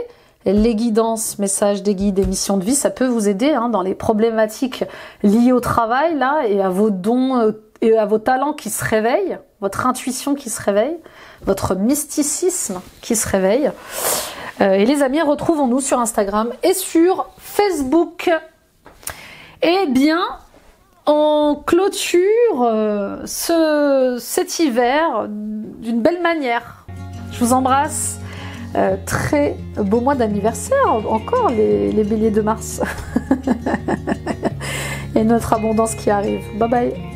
les guidances, messages des guides et missions de vie, ça peut vous aider hein, dans les problématiques liées au travail là et à vos dons et à vos talents qui se réveillent, votre intuition qui se réveille, votre mysticisme qui se réveille. Et les amis, retrouvons-nous sur Instagram et sur Facebook. Eh bien, on clôture cet hiver d'une belle manière. Je vous embrasse. Très beau mois d'anniversaire encore les béliers de Mars. Et notre abondance qui arrive. Bye bye.